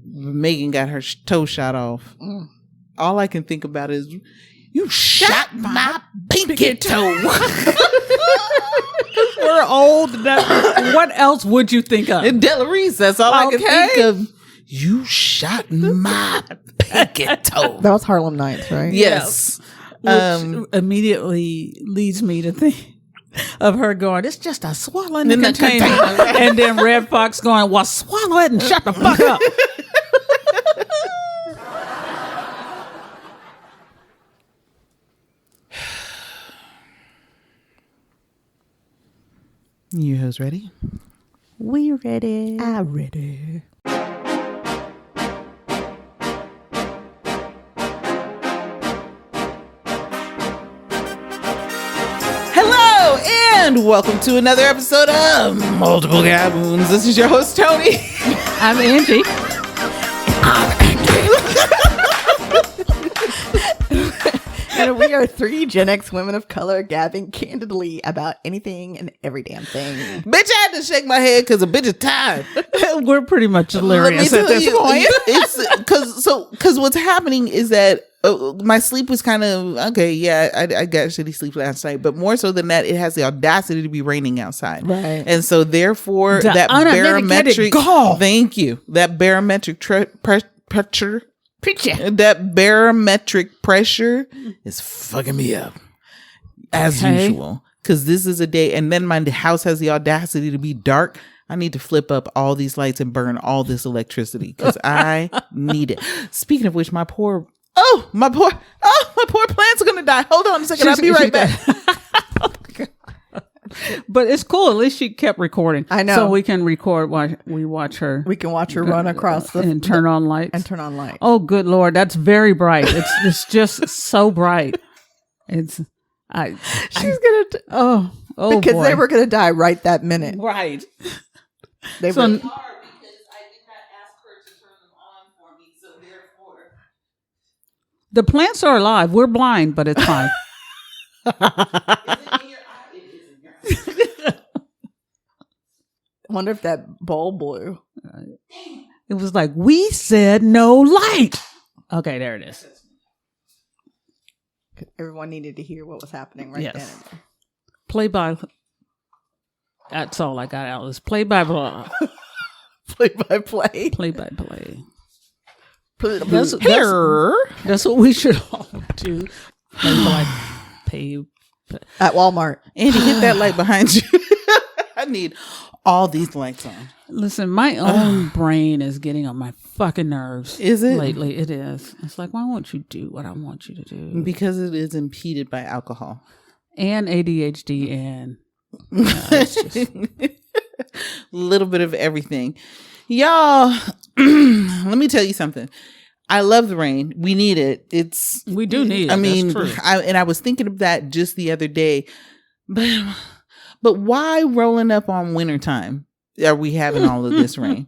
Megan got her toe shot off. All I can think about is, you shot my pinky toe. We're old. What else would you think of? Delarice, that's all I can think of. You shot my pinky toe. That was Harlem Nights, right? Yes. Which immediately leads me to think of her going, it's just a swallow in the container. And then Red Fox going, well, swallow it and shut the fuck up. You hoes ready? We ready. I ready. Hello and welcome to another episode of Multiple Gab Wounds. This is your host, Toni. I'm Angi. And we are three Gen X women of color gabbing candidly about anything and every damn thing. Bitch, I had to shake my head because a bitch is tired. We're pretty much hilarious at this point. It's because what's happening is that my sleep was kind of okay. Yeah, I got shitty sleep last night, but more so than that, it has the audacity to be raining outside, right? And so therefore, that barometric. Thank you. That barometric pressure. That barometric pressure is fucking me up as usual. Because this is a day, and then my house has the audacity to be dark. I need to flip up all these lights and burn all this electricity because I need it. Speaking of which, my poor plants are gonna die. Hold on a second, I'll be right back. But it's cool. At least she kept recording. I know. So we can record while we watch her. We can watch her run across and turn on lights. And turn on lights. Oh, good Lord. That's very bright. It's just so bright. She's gonna oh because boy. they were gonna die right that minute. Right. They so, were Because I did not ask her to turn them on for me, so therefore the plants are alive. We're blind, but it's fine. wonder if that bulb blew. It was like, we said no light. Okay, there it is. Everyone needed to hear what was happening right then. Play by. That's all I got out. Was play by play. Play by play. Play by play. That's That's what we should all do. Pay at Walmart. Andy, hit that light behind you. I need all these lights on. Listen, my own brain is getting on my fucking nerves. Is it? Lately, it is. It's like, why won't you do what I want you to do? Because it is impeded by alcohol. And ADHD and... it's just... little bit of everything. Y'all, let me tell you something. I love the rain. We need it. We do need it. I mean, that's true. I was thinking of that just the other day. But why rolling up on wintertime are we having all of this rain?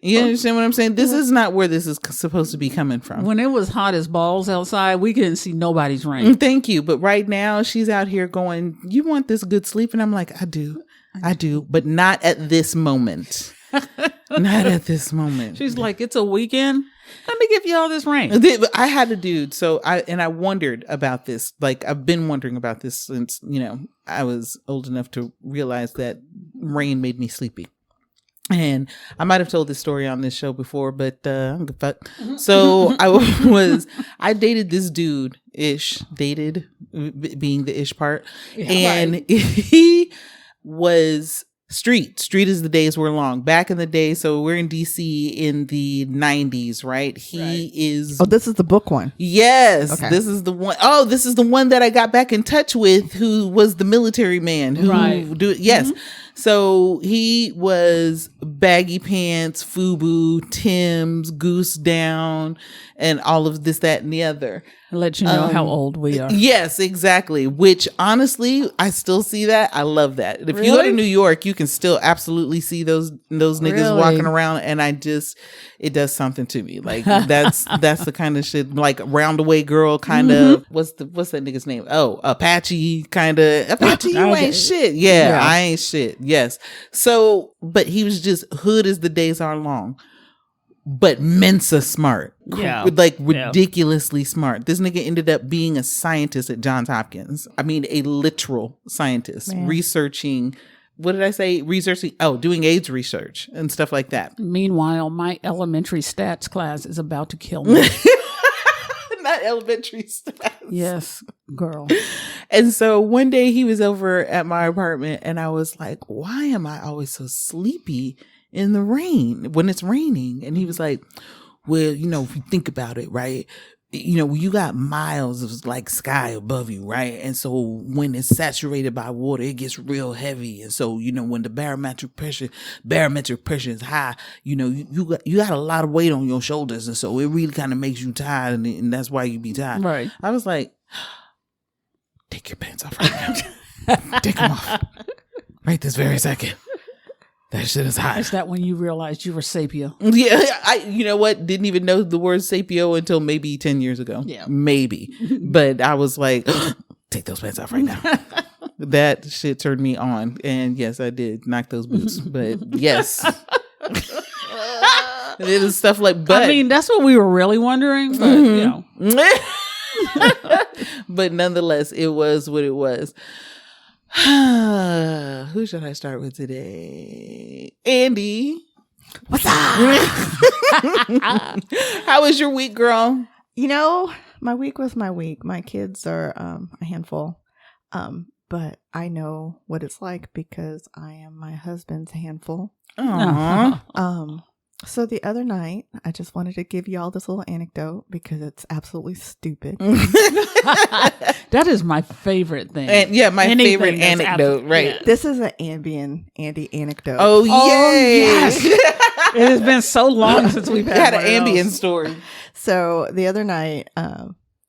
You understand what I'm saying? This is not where this is supposed to be coming from. When it was hot as balls outside, we couldn't see nobody's rain. Thank you. But right now she's out here going, you want this good sleep? And I'm like, I do, but not at this moment. Not at this moment. She's like, it's a weekend. Let me give you all this rain. I had a dude. So I wondered about this. Like, I've been wondering about this since, I was old enough to realize that rain made me sleepy. And I might have told this story on this show before, but I don't give a fuck. So I dated this dude dated being the ish part. Yeah, and right. He was street as the days were long back in the day. So we're in DC in the 90s, right? He is. Oh, this is the book one. Yes. Okay. This is the one. Oh, this is the one that I got back in touch with, who was the military man who yes. Mm-hmm. So he was baggy pants, FUBU, Tim's, goose down, and all of this, that, and the other. I'll let you know how old we are. Yes, exactly. Which honestly, I still see that. I love that. If you go to New York, you can still absolutely see those niggas walking around, and it does something to me. Like that's the kind of shit, like roundaway girl kind of. What's that nigga's name? Oh, Apache kind of. Apache, you ain't shit. Yeah, I ain't shit. Yes. So, but he was just hood as the days are long. but Mensa smart. Yeah. Like ridiculously smart. This nigga ended up being a scientist at Johns Hopkins. I mean, a literal scientist researching. What did I say? Doing AIDS research and stuff like that. Meanwhile, my elementary stats class is about to kill me. Not elementary stats. Yes, girl. And so one day he was over at my apartment and I was like, why am I always so sleepy in the rain when it's raining? And he was like, well, if you think about it, right? You got miles of like sky above you, right? And so when it's saturated by water, it gets real heavy. And so, when the barometric pressure is high, you got a lot of weight on your shoulders. And so it really kind of makes you tired. And that's why you be tired. Right. I was like, take your pants off right now. Take them off. Right this very second. That shit is hot. Is that when you realized you were sapio? Yeah, you know what? Didn't even know the word sapio until maybe 10 years ago. Yeah. Maybe. But I was like, take those pants off right now. That shit turned me on. And yes, I did knock those boots. But yes. It was stuff like, but. I mean, that's what we were really wondering. But, But nonetheless, it was what it was. Who should I start with today? Andi. What's up? How was your week, girl? My week was my week. My kids are a handful. But I know what it's like because I am my husband's handful. Aww. So the other night, I just wanted to give y'all this little anecdote because it's absolutely stupid. that is my favorite thing. And my favorite anecdote, right? Yeah. This is an Andi anecdote. Oh, yay. Yes. It has been so long since we've had an ambient story. So the other night,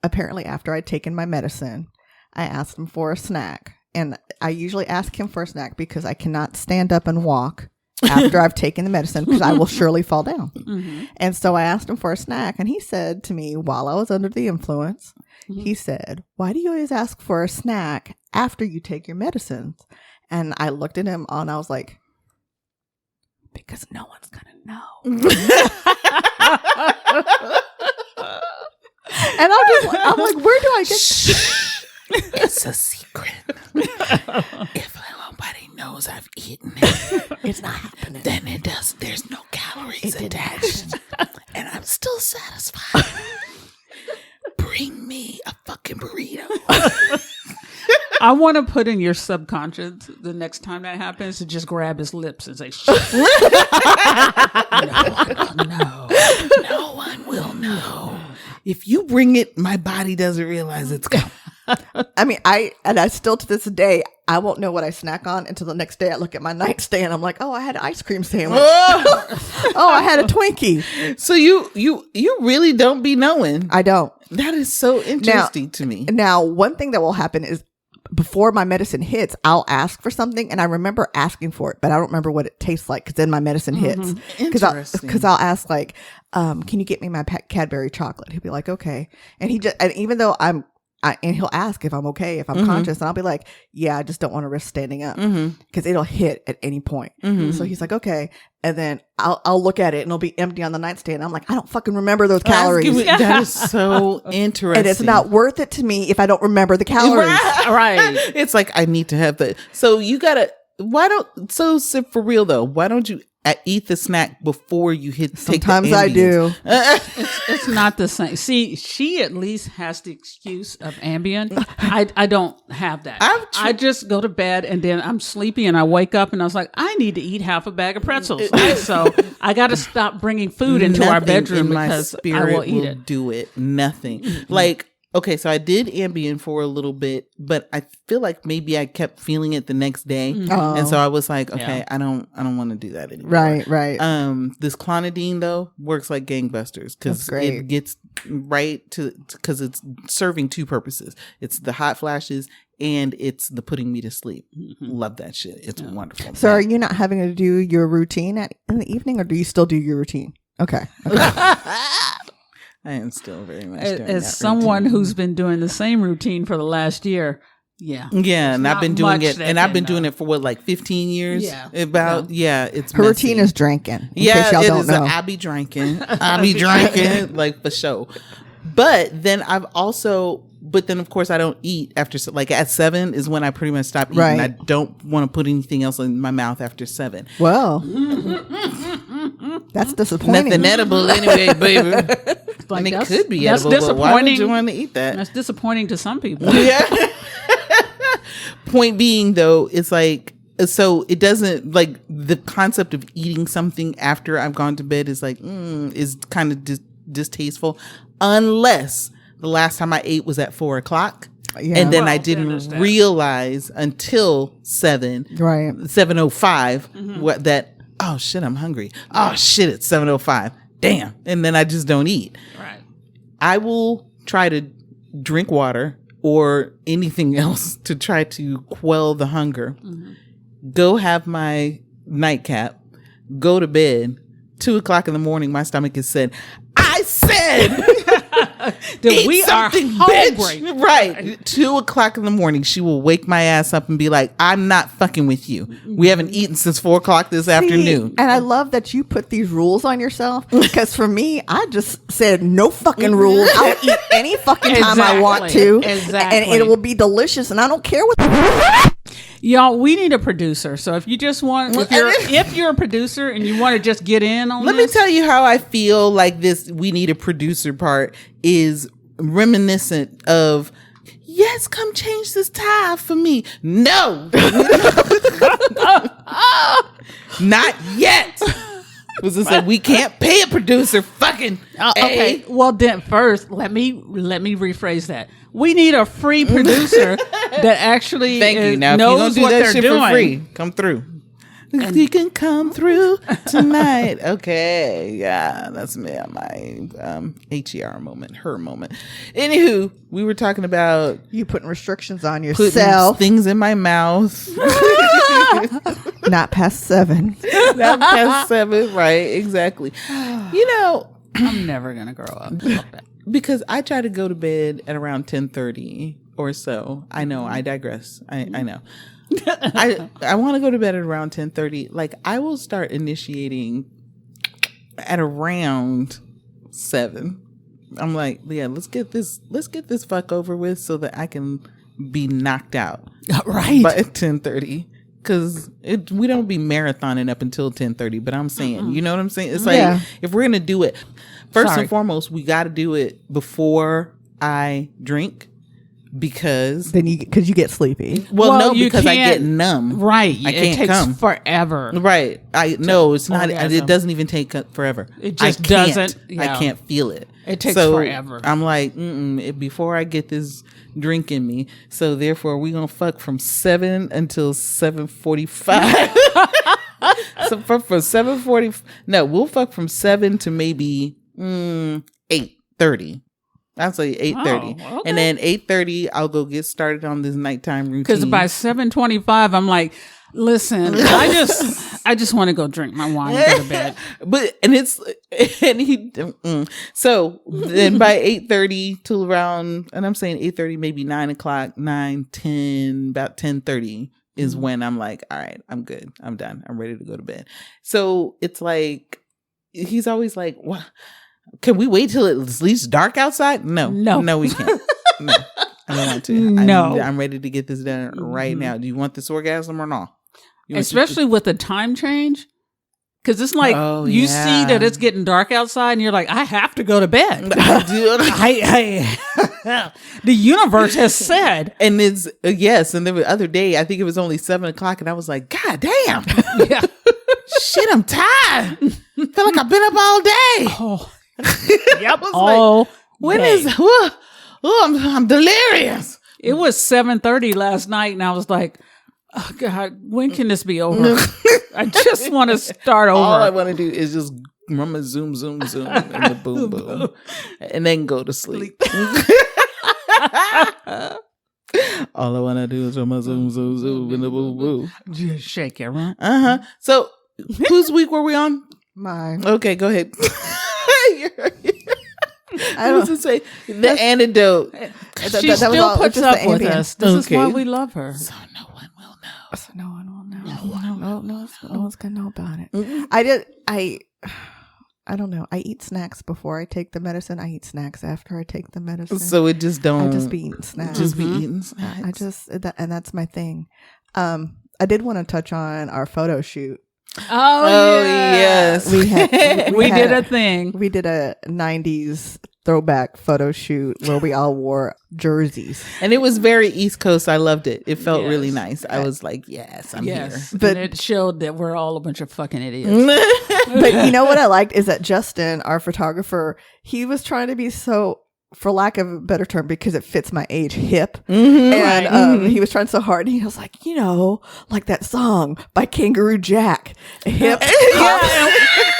apparently after I'd taken my medicine, I asked him for a snack. And I usually ask him for a snack because I cannot stand up and walk after I've taken the medicine because I will surely fall down. Mm-hmm. And so I asked him for a snack and he said to me while I was under the influence, he said, why do you always ask for a snack after you take your medicines? And I looked at him and I was like, because no one's going to know. And I'm like, where do I get It's a secret. If nobody knows I've eaten it, it's not happening. Then there's no calories attached. And I'm still satisfied. Bring me a fucking burrito. I want to put in your subconscious the next time that happens to just grab his lips and say, shh. No one will know. If you bring it, my body doesn't realize it's coming. I mean, I still to this day, I won't know what I snack on until the next day I look at my nightstand. I'm like, oh, I had an ice cream sandwich. Oh, I had a Twinkie. So you really don't be knowing. I don't. That is so interesting to me. Now, one thing that will happen is before my medicine hits, I'll ask for something and I remember asking for it, but I don't remember what it tastes like because then my medicine hits. Because I'll ask like, can you get me my Cadbury chocolate? He'll be like, okay. And even though and he'll ask if I'm okay, if I'm conscious, and I'll be like, yeah, I just don't want to risk standing up because it'll hit at any point. So he's like, okay. And then I'll look at it and it'll be empty on the nightstand. I'm like, I don't fucking remember those calories. That is so interesting. And it's not worth it to me if I don't remember the calories. Right. It's like, I need to have the, so you gotta, for real though, why don't you eat the snack before you Sometimes I do. It's not the same. See, she at least has the excuse of Ambien. I don't have that. I just go to bed and then I'm sleepy and I wake up and I was like, I need to eat half a bag of pretzels. So I got to stop bringing food into our bedroom because I will eat it. Do it. Nothing. Like, okay, so I did Ambien for a little bit, but I feel like maybe I kept feeling it the next day, and so I was like, okay, I don't want to do that anymore. Right. This clonidine though works like gangbusters because it gets right to because it's serving two purposes. It's the hot flashes and it's the putting me to sleep. Love that shit. It's wonderful. So, are you not having to do your routine in the evening, or do you still do your routine? Okay. I am still very much doing as that someone routine. who's been doing the same routine for the last year. Yeah. Yeah, and I've been doing it, and I've been doing it for what, like 15 years? Yeah. It's her messy. routine is drinking. In Yeah, case y'all it don't is. know. I be drinking. I be drinking, like, for sure. But then but then of course I don't eat after, like, at 7 is when I pretty much stop eating. Right. I don't want to put anything else in my mouth after 7. Well, that's disappointing. Nothing edible anyway, baby. Like, and it could be edible, but why would you want to eat that? That's disappointing to some people. Yeah. Point being, though, it's like, so it doesn't, like, the concept of eating something after I've gone to bed is like, is kind of distasteful, unless the last time I ate was at 4 o'clock. Yeah. And then I didn't realize until 7:05 what that, oh shit, I'm hungry. Oh shit, it's 7:05. Damn. And then I just don't eat. Right. I will try to drink water or anything else to try to quell the hunger. Go have my nightcap, go to bed. 2 o'clock in the morning, my stomach is said, I said that we are hungry. Bitch. Right. 2 o'clock in the morning, she will wake my ass up and be like, I'm not fucking with you. We haven't eaten since 4 o'clock this afternoon. And I love that you put these rules on yourself, because for me, I just said no fucking rules. I'll eat any fucking time I want to. Exactly. And it will be delicious, and I don't care what. Y'all, we need a producer. So if you just want, if you're a producer and you want to just get in on Let me tell you how I feel like this we need a producer part is reminiscent of, yes, come change this tie for me. No. Not yet. Was this like, we can't pay a producer fucking okay. Well, then first, let me rephrase that. We need a free producer that actually Thank you. Now, knows if you're what gonna do that they're shit doing. for free, come through. And you can come through tonight. Okay. Yeah, that's me at my HER moment, her moment. Anywho, we were talking about You putting restrictions on putting yourself. things in my mouth. Not past 7. Not past 7. Right. Exactly. You know, I'm never going to grow up. because I try to go to bed at around 10:30 or so. I know. I digress. I know. I want to go to bed at around 10:30. Like, I will start initiating at around 7. I'm like, yeah, let's get this fuck over with so that I can be knocked out Right. by 10:30. Because we don't be marathoning up until 10:30. But I'm saying, you know what I'm saying? It's like, if we're gonna do it, first and foremost, we got to do it before I drink. Because you get sleepy. Well, no, because I get numb. Right. I can't it takes come forever. Right. No, it's not. It doesn't even take forever. It just doesn't. I can't feel it. It takes forever. I'm like, before I get this drink in me. So therefore, we're going to fuck from 7 until 7:45. So from 7:40. No, we'll fuck from 7 to maybe 8:30. I'll say 8:30. Oh, okay. And then 8:30, I'll go get started on this nighttime routine. Because by 7:25, I'm like, listen, I just want to go drink my wine and go to bed. So then by 8:30 till around, and I'm saying 8:30, maybe 9 o'clock, 9, 10, about 10:30 is when I'm like, all right, I'm good. I'm done. I'm ready to go to bed. So it's like, he's always like, what? Can we wait till it's at least dark outside? No, we can't. No, I don't want to. No, I'm ready to get this done right now. Do you want this orgasm or not? Especially with the time change, because it's like you see that it's getting dark outside, and you're like, I have to go to bed. The universe has said, and it's yes. And the other day, I think it was only 7 o'clock, and I was like, God damn, yeah, shit, I'm tired. Feel like I've been up all day. Oh. Yep. Like, when is? I'm delirious. It was 7:30 last night, and I was like, "Oh God, when can this be over? I just want to start over. All I want to do is just remember zoom, and the boom, boom, and then go to sleep. All I want to do is remember zoom, and the boom, boom. Just shake it, right? So, whose week were we on? Mine. Okay, go ahead. I was say the antidote. She still puts up with us. This is why we love her. So no one will know. So no one will know. No one's gonna know about it. Mm-hmm. I don't know. I eat snacks before I take the medicine. I eat snacks after I take the medicine. So it just don't. I just be eating snacks. Just be eating snacks. And that's my thing. I did want to touch on our photo shoot. Oh yes, we did a thing. We did a 90s throwback photo shoot where we all wore jerseys, and it was very East Coast. I loved it. It felt really nice. I was like, yes, I'm here. But it showed that we're all a bunch of fucking idiots. But you know what I liked is that Justin, our photographer, he was trying to be so, for lack of a better term, because it fits my age, hip. Mm-hmm, and he was trying so hard. And he was like, like that song by Kangaroo Jack. Hip. And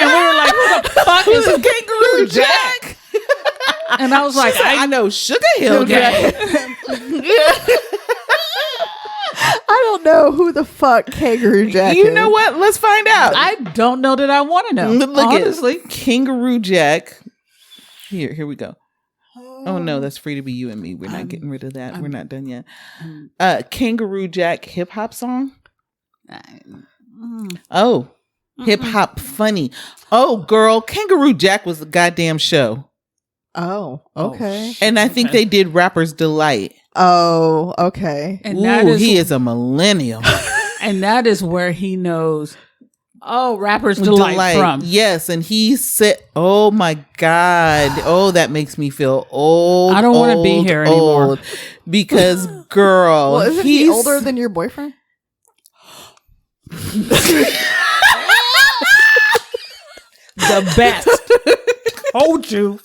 we were like, who the fuck is Kangaroo Jack? And I was like, I know Sugar Hill Gang. I don't know who the fuck Kangaroo Jack is. You know what? Let's find out. I don't know that I want to know. Look honestly. At Kangaroo Jack. Here we go. Oh no, that's Free to Be You and Me. We're not getting rid of that. We're not done yet. Kangaroo Jack hip hop song. Oh, hip hop funny. Oh, girl, Kangaroo Jack was a goddamn show. Oh, okay. And I think they did Rapper's Delight. Oh, okay. And he is a millennial. And that is where he knows. Oh, Rapper's Delight from. Yes, and he said, oh my God. Oh, that makes me feel old. I don't want to be here anymore. Because, girl. Well, isn't he older than your boyfriend? The best. Told you.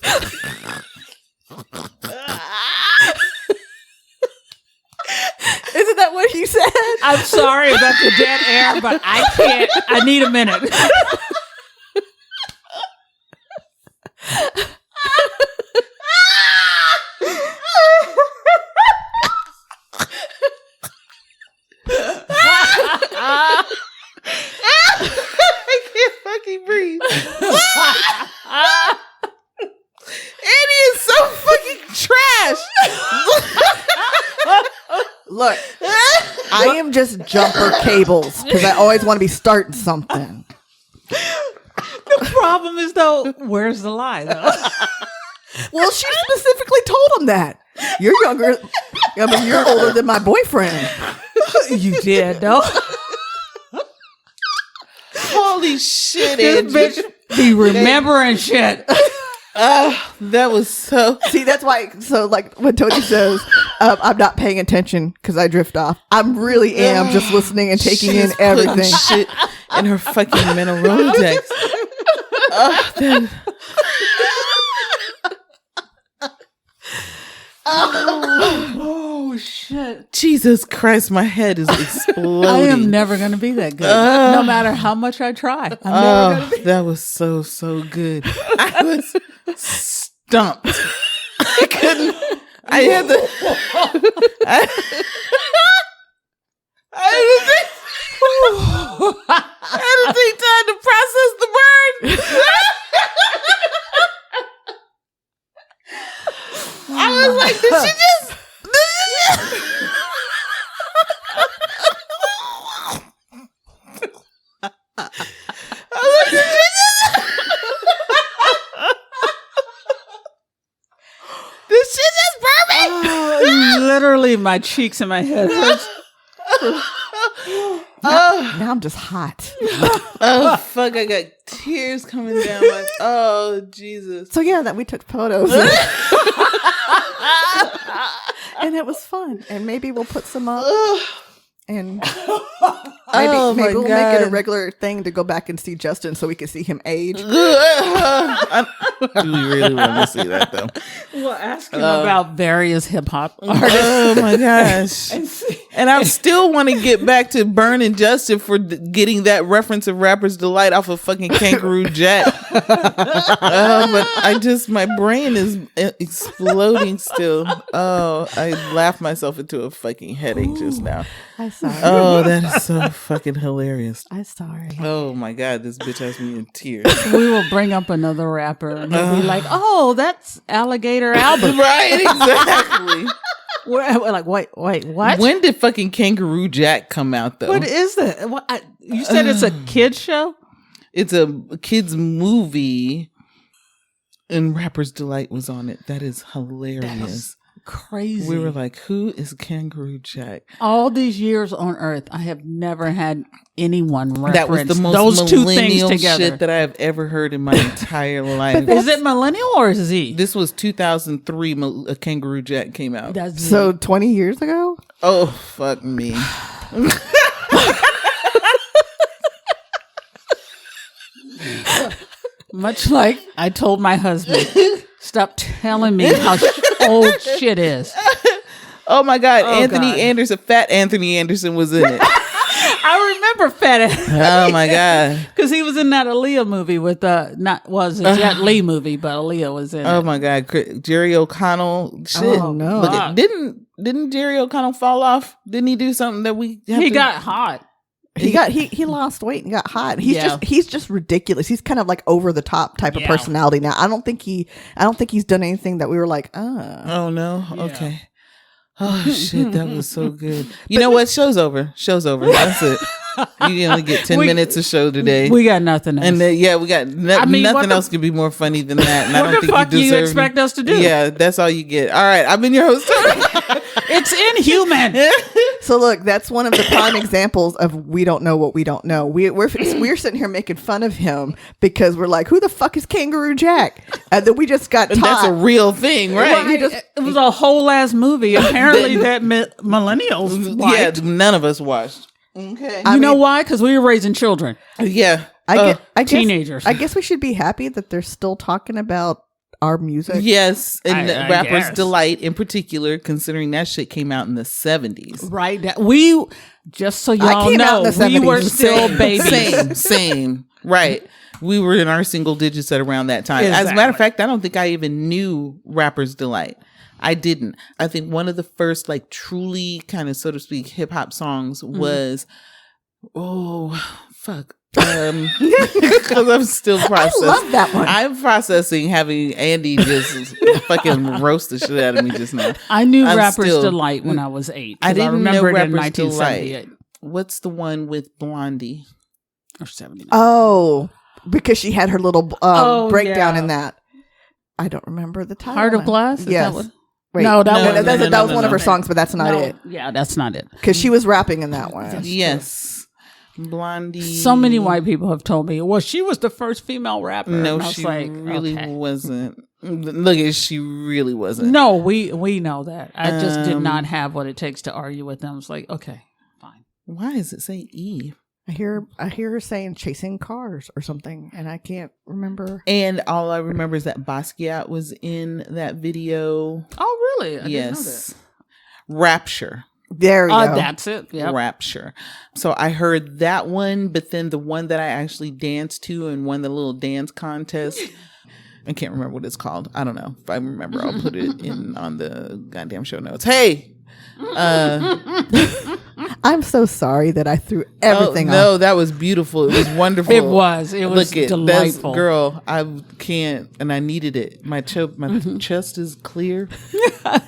Isn't that what he said? I'm sorry about the dead air, but I can't. I need a minute. I can't fucking breathe. Andy is so fucking trash. Look, I am just jumper cables because I always want to be starting something. The problem is, though, where's the lie, though? Well, she specifically told him that. You're younger. I mean, you're older than my boyfriend. You did, though. Holy shit, This Angie. bitch be remembering shit. That was so. See, that's why. So, like when Toni says, "I'm not paying attention because I drift off," I really am just listening and taking in everything. Shit in her fucking mental Rolodex. Oh shit! Jesus Christ, my head is exploding. I am never gonna be that good, no matter how much I try. I'm never gonna be. That was so good. I was stumped. I couldn't. I had to. I had to take time to process the burn. I was like, did she just? This shit just burn me. Literally, my cheeks and my head hurts. Now I'm just hot. Oh fuck! I got tears coming down my. Oh Jesus! So yeah, that we took photos, and it was fun. And maybe we'll put some up, and maybe we'll make it a regular thing to go back and see Justin so we can see him age. Do we really want to see that though? We'll ask him about various hip hop artists. Oh my gosh! And I still want to get back to burning Justin for getting that reference of Rapper's Delight off of fucking Kangaroo Jack. But my brain is exploding still. Oh, I laughed myself into a fucking headache just now. I'm sorry. Oh, that is so fucking hilarious. I'm sorry. Oh my God, this bitch has me in tears. We will bring up another rapper and he'll be like, "Oh, that's Alligator Albert." Right, exactly. We're like, wait, what? When did fucking Kangaroo Jack come out, though? What is that? You said it's a kid's show? It's a kid's movie, and Rapper's Delight was on it. That is hilarious. That is crazy. We were like, who is Kangaroo Jack? All these years on Earth, I have never had anyone reference that was the most those two things millennial together. shit that I have ever heard in my entire life. Is it millennial or is he? This was 2003. Kangaroo Jack came out. So 20 years ago? Oh, fuck me. Much like I told my husband, stop telling me how old shit is. Oh my God, Anthony Anderson, Fat Anthony Anderson was in it. I remember Fat. Oh my God, because he was in that Aaliyah movie with a Jet Li movie, but Aaliyah was in. Oh my God, Jerry O'Connell. Shit. Oh no! Look, didn't Jerry O'Connell fall off? Didn't he do something that we? Got hot. He lost weight and got hot. He's just ridiculous. He's kind of like over the top type of personality now. I don't think he's done anything that we were like, oh no, okay. Oh shit, that was so good. You know what? Show's over. That's it. You only get 10 minutes of show today. We got nothing else. And we got nothing else could be more funny than that. And what the fuck do you expect us to do? Yeah, that's all you get. All right, I've been your host. It's inhuman. So look, that's one of the prime examples of we don't know what we don't know. We're sitting here making fun of him because we're like, who the fuck is Kangaroo Jack? And then we just got taught. That's a real thing, right? It was a whole ass movie. Apparently that millennials liked. Yeah, none of us watched. Okay. You know why? Because we were raising children. Yeah. I guess teenagers. I guess we should be happy that they're still talking about our music. Yes. And I Rapper's guess. Delight in particular, considering that shit came out in the 70s. Right. Just so y'all know, we were still babies. Same. Right. We were in our single digits at around that time. Exactly. As a matter of fact, I don't think I even knew Rapper's Delight. I didn't. I think one of the first, like, truly kind of, so to speak, hip hop songs was, because I'm still processing. I love that one. I'm processing having Andi just fucking roast the shit out of me just now. I knew Rapper's Delight when I was 8. I didn't remember know it in Rapper's 1978. Delight. What's the one with Blondie? Or 79. Oh, because she had her little breakdown yeah. in that. I don't remember the title. Heart of Glass? Is Yes. that what? Wait, No, that was one of her songs, but that's not it. Yeah, that's not it. Because she was rapping in that one. Yes. Blondie. So many white people have told me, well, she was the first female rapper. No, and I was she like, really okay. wasn't. Look, she really wasn't. No, we know that. I just did not have what it takes to argue with them. It's like, okay, fine. Why does it say Eve? I hear her saying chasing cars or something, and I can't remember. And all I remember is that Basquiat was in that video. Oh, really? I yes. didn't know that. Rapture. There you go. That's it. Yep. Rapture. So I heard that one, but then the one that I actually danced to and won the little dance contest. I can't remember what it's called. I don't know. If I remember, I'll put it in on the goddamn show notes. Hey! I'm so sorry that I threw everything off. No, that was beautiful. It was wonderful. It was delightful. Girl, I can't, and I needed it. My chest is clear. I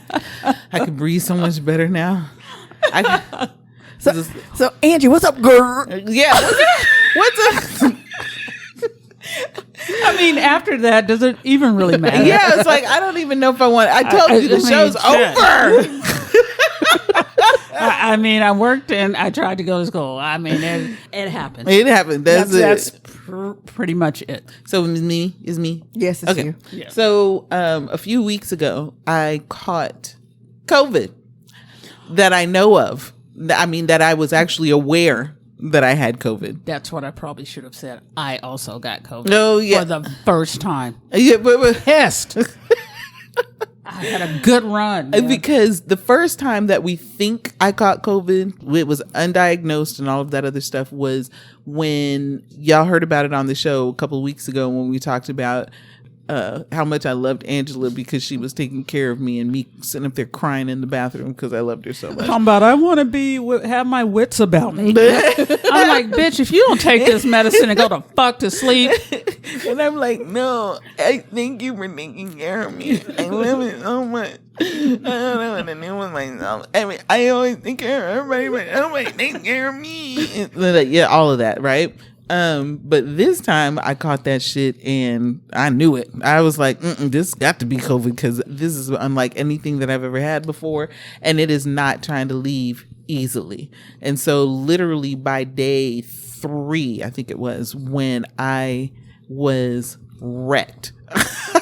can breathe so much better now. So Angie, what's up, girl? Yeah, what's up? I mean, after that, does it even really matter? Yeah, it's like I don't even know if I want. I told you the show's over. I mean, I worked and I tried to go to school. I mean, it happened. It happened. That's pretty much it. So it's me. Is me? Yes, it's you. Yeah. So a few weeks ago, I caught COVID that I know of. I mean, that I was actually aware that I had COVID. That's what I probably should have said. I also got COVID. Oh, yeah. For the first time. Yeah, but Pissed. I had a good run. Man. Because the first time that we think I caught COVID, it was undiagnosed and all of that other stuff, was when y'all heard about it on the show a couple of weeks ago when we talked about how much I loved Angela because she was taking care of me and me sitting up there crying in the bathroom because I loved her so much. Talking about I want to have my wits about me. I'm like, bitch, if you don't take this medicine and go the fuck to sleep. And I'm like, no, I thank you for taking care of me. I love it so much. I don't know what to do with myself. I mean, I always take care of everybody, but nobody takes care of me. Like, yeah, all of that, right? But this time I caught that shit and I knew it. I was like, this got to be COVID because this is unlike anything that I've ever had before. And it is not trying to leave easily. And so literally by day 3, I think it was, when I was wrecked.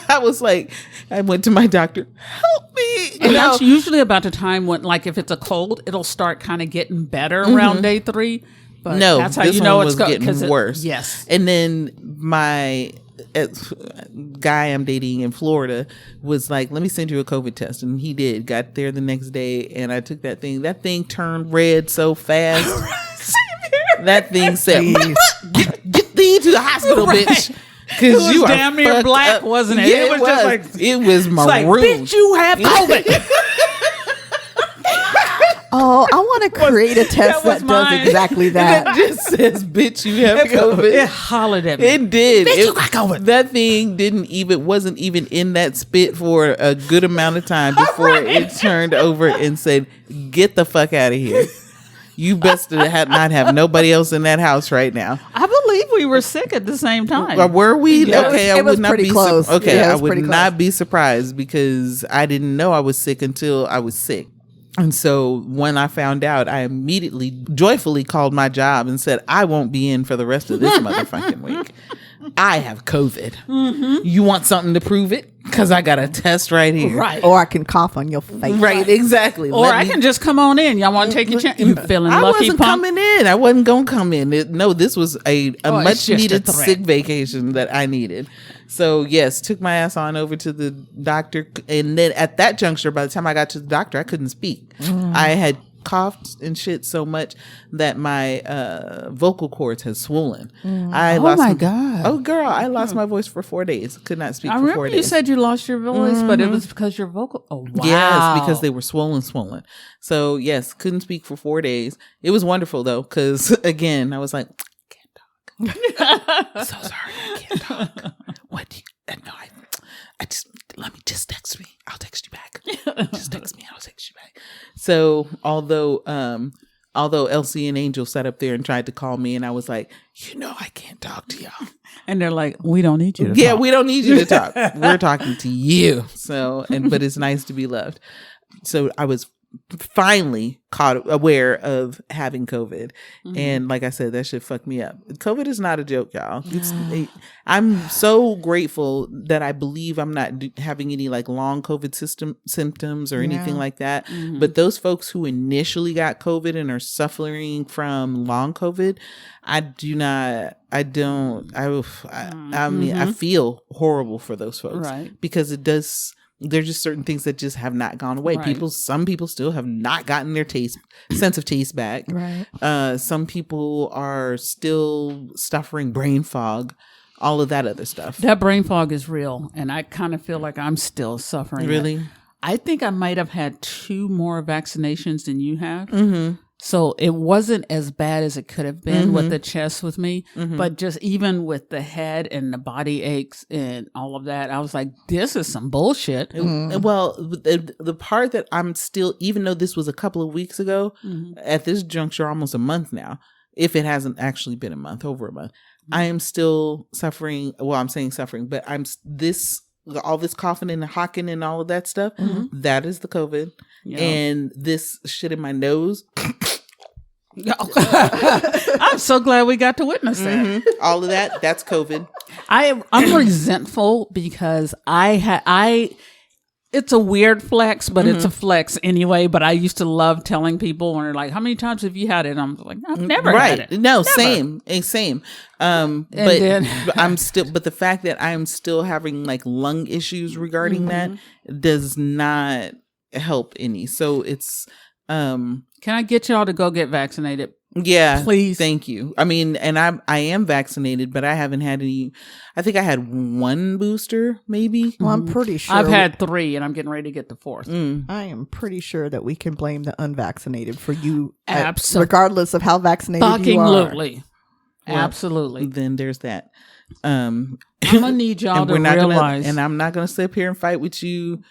I was like, I went to my doctor, help me. And that's usually about the time when, like, if it's a cold, it'll start kind of getting better around day 3. But no, that's how this you know one it's was getting worse. Yes. And then my guy I'm dating in Florida was like, let me send you a COVID test. And he did. Got there the next day and I took that thing. That thing turned red so fast. That thing said, get thee to the hospital, bitch. Because you was damn near black, up. Wasn't it? Yeah, it was just like, it was maroon. Like, bitch, you have COVID. Oh, I want to create a test that does exactly that. It just says, bitch, you have COVID. It hollered at me. It did. Bitch, you got COVID. That thing wasn't even in that spit for a good amount of time before it turned over and said, get the fuck out of here. You best not have nobody else in that house right now. I believe we were sick at the same time. Were we? Yeah, okay, it was pretty close. Okay, Yeah, I would not be surprised because I didn't know I was sick until I was sick. And so when I found out, I immediately joyfully called my job and said, I won't be in for the rest of this motherfucking week. I have COVID. Mm-hmm. You want something to prove it? Because I got a test right here. Right. Or I can cough on your face. Right, exactly. Or I can just come on in. Y'all want to take your chance? You feeling lucky, I wasn't pump? coming in. I wasn't going to come in. This was a much needed sick vacation that I needed. So yes, took my ass on over to the doctor. And then at that juncture, by the time I got to the doctor, I couldn't speak. I had coughed and shit so much that my vocal cords had swollen. I lost my God. Oh girl, I lost my voice for 4 days. Could not speak for 4 days. I remember you said you lost your voice, but it was because your vocal. Oh wow. Yes, because they were swollen. So yes, couldn't speak for 4 days. It was wonderful though, because again, I was like, I can't talk. So sorry, I can't talk. What do you, no, I just, let me just text me. I'll text you back. Just text me. I'll text you back. So although Elsie and Angel sat up there and tried to call me and I was like, I can't talk to y'all. And they're like, we don't need you to talk. Yeah, we don't need you to talk. We're talking to you. So, but it's nice to be loved. So I was finally aware of having COVID. And like I said, that shit fucked me up. COVID is not a joke, y'all. I'm so grateful that I believe I'm not having any like long COVID symptoms or anything like that. But those folks who initially got COVID and are suffering from long COVID, I mean, I feel horrible for those folks, right? Because there's just certain things that just have not gone away. Right. Some people still have not gotten their sense of taste back. Right. Some people are still suffering brain fog, all of that other stuff. That brain fog is real. And I kind of feel like I'm still suffering. Really? I think I might have had 2 more vaccinations than you have. Mm-hmm. So it wasn't as bad as it could have been with the chest with me, but just even with the head and the body aches and all of that, I was like, this is some bullshit. Well, the part that I'm still, even though this was a couple of weeks ago, at this juncture, almost a month now, if it hasn't actually been a month, over a month, I am still suffering. Well, I'm saying suffering, but all this coughing and hawking and all of that stuff, that is the COVID. Yeah. And this shit in my nose. I'm so glad we got to witness that. All of that, that's COVID. I'm resentful because I it's a weird flex, but it's a flex anyway. But I used to love telling people when they're like, how many times have you had it? And I'm like, I've never had it. No, never. Same. But but the fact that I'm still having like lung issues regarding that does not help any. So it's, can I get y'all to go get vaccinated? Yeah, please. Thank you. I mean, and I am vaccinated, but I haven't had any. I think I had one booster, maybe. Well, I'm pretty sure I've had 3, and I'm getting ready to get the 4th. I am pretty sure that we can blame the unvaccinated for you, absolutely, regardless of how vaccinated you are. Absolutely, absolutely. Then there's that. I'm gonna need y'all to realize, and I'm not gonna sit up here and fight with you.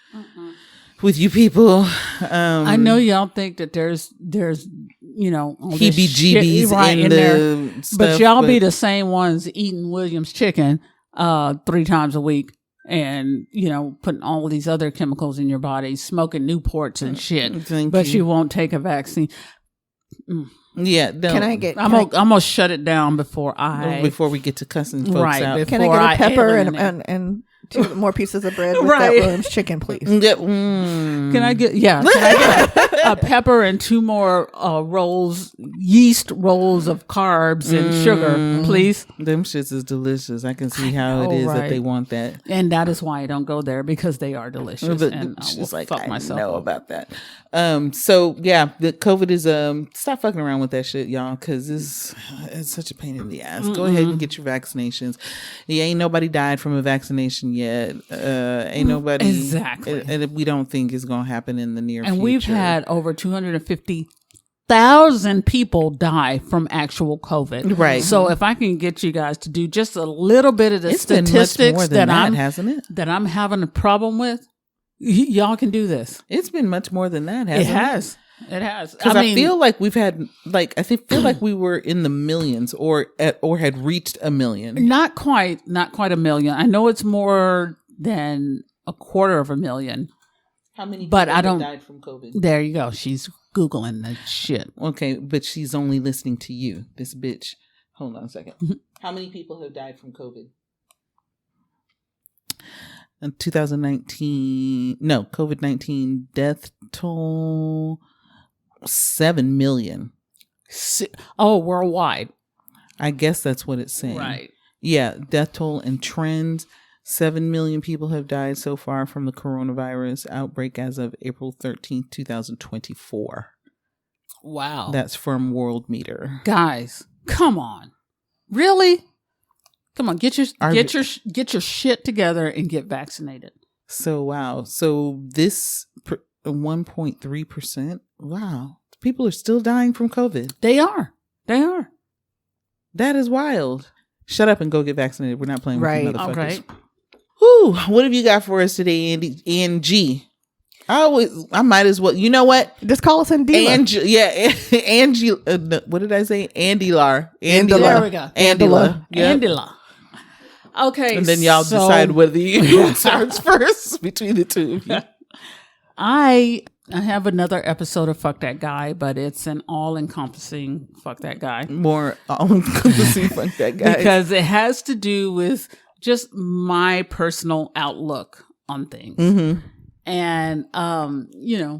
With you people, I know y'all think that there's heebie-jeebies right in there, stuff, but y'all be the same ones eating Williams chicken 3 times a week, and putting all these other chemicals in your body, smoking Newports and shit. But you won't take a vaccine. Yeah, I'm gonna shut it down before we get to cussing folks out. Can I get a pepper and 2 more pieces of bread with that Williams chicken, please? Can I get a pepper and 2 more yeast rolls of carbs and sugar, please? Them shits is delicious. I can see how it is that they want that, and that is why I don't go there, because they are delicious. And I will fuck myself know up about that. So yeah, the COVID is stop fucking around with that shit, y'all, because it's such a pain in the ass. Go ahead and get your vaccinations. Yeah, ain't nobody died from a vaccination yet. Ain't nobody exactly, and we don't think it's gonna happen in the near future. And we've had over 250,000 people die from actual COVID. Right. So if I can get you guys to do just a little bit of the statistics that I'm having a problem with, y'all can do this. It's been much more than that, hasn't it? It has. Because I feel like we've had feel like we were in the millions or had reached a million. Not quite a million. I know it's more than 250,000. How many people have died from COVID? There you go. She's Googling that shit. Okay, but she's only listening to you, this bitch. Hold on a second. How many people have died from COVID? In 2019, no, COVID-19 death toll, 7 million. Oh, worldwide. I guess that's what it's saying. Right. Yeah, death toll and trends. 7 million people have died so far from the coronavirus outbreak as of April 13th, 2024. Wow. That's from World Meter. Guys, come on. Really? Come on, get your shit together and get vaccinated. So wow. So this 1.3%. Wow. People are still dying from COVID. They are. That is wild. Shut up and go get vaccinated. We're not playing with you motherfuckers. Right. Whew, what have you got for us today, Angi? I might as well. You know what? Just call us Andi. Angi. What did I say? Andilar. There we go. Andila. Yep. Andila. Okay. And then y'all decide whether you starts first between the two of you. I have another episode of Fuck That Guy, but it's an all-encompassing Fuck That Guy. More all-encompassing Fuck That Guy. Because it has to do with just my personal outlook on things. Mm-hmm. And,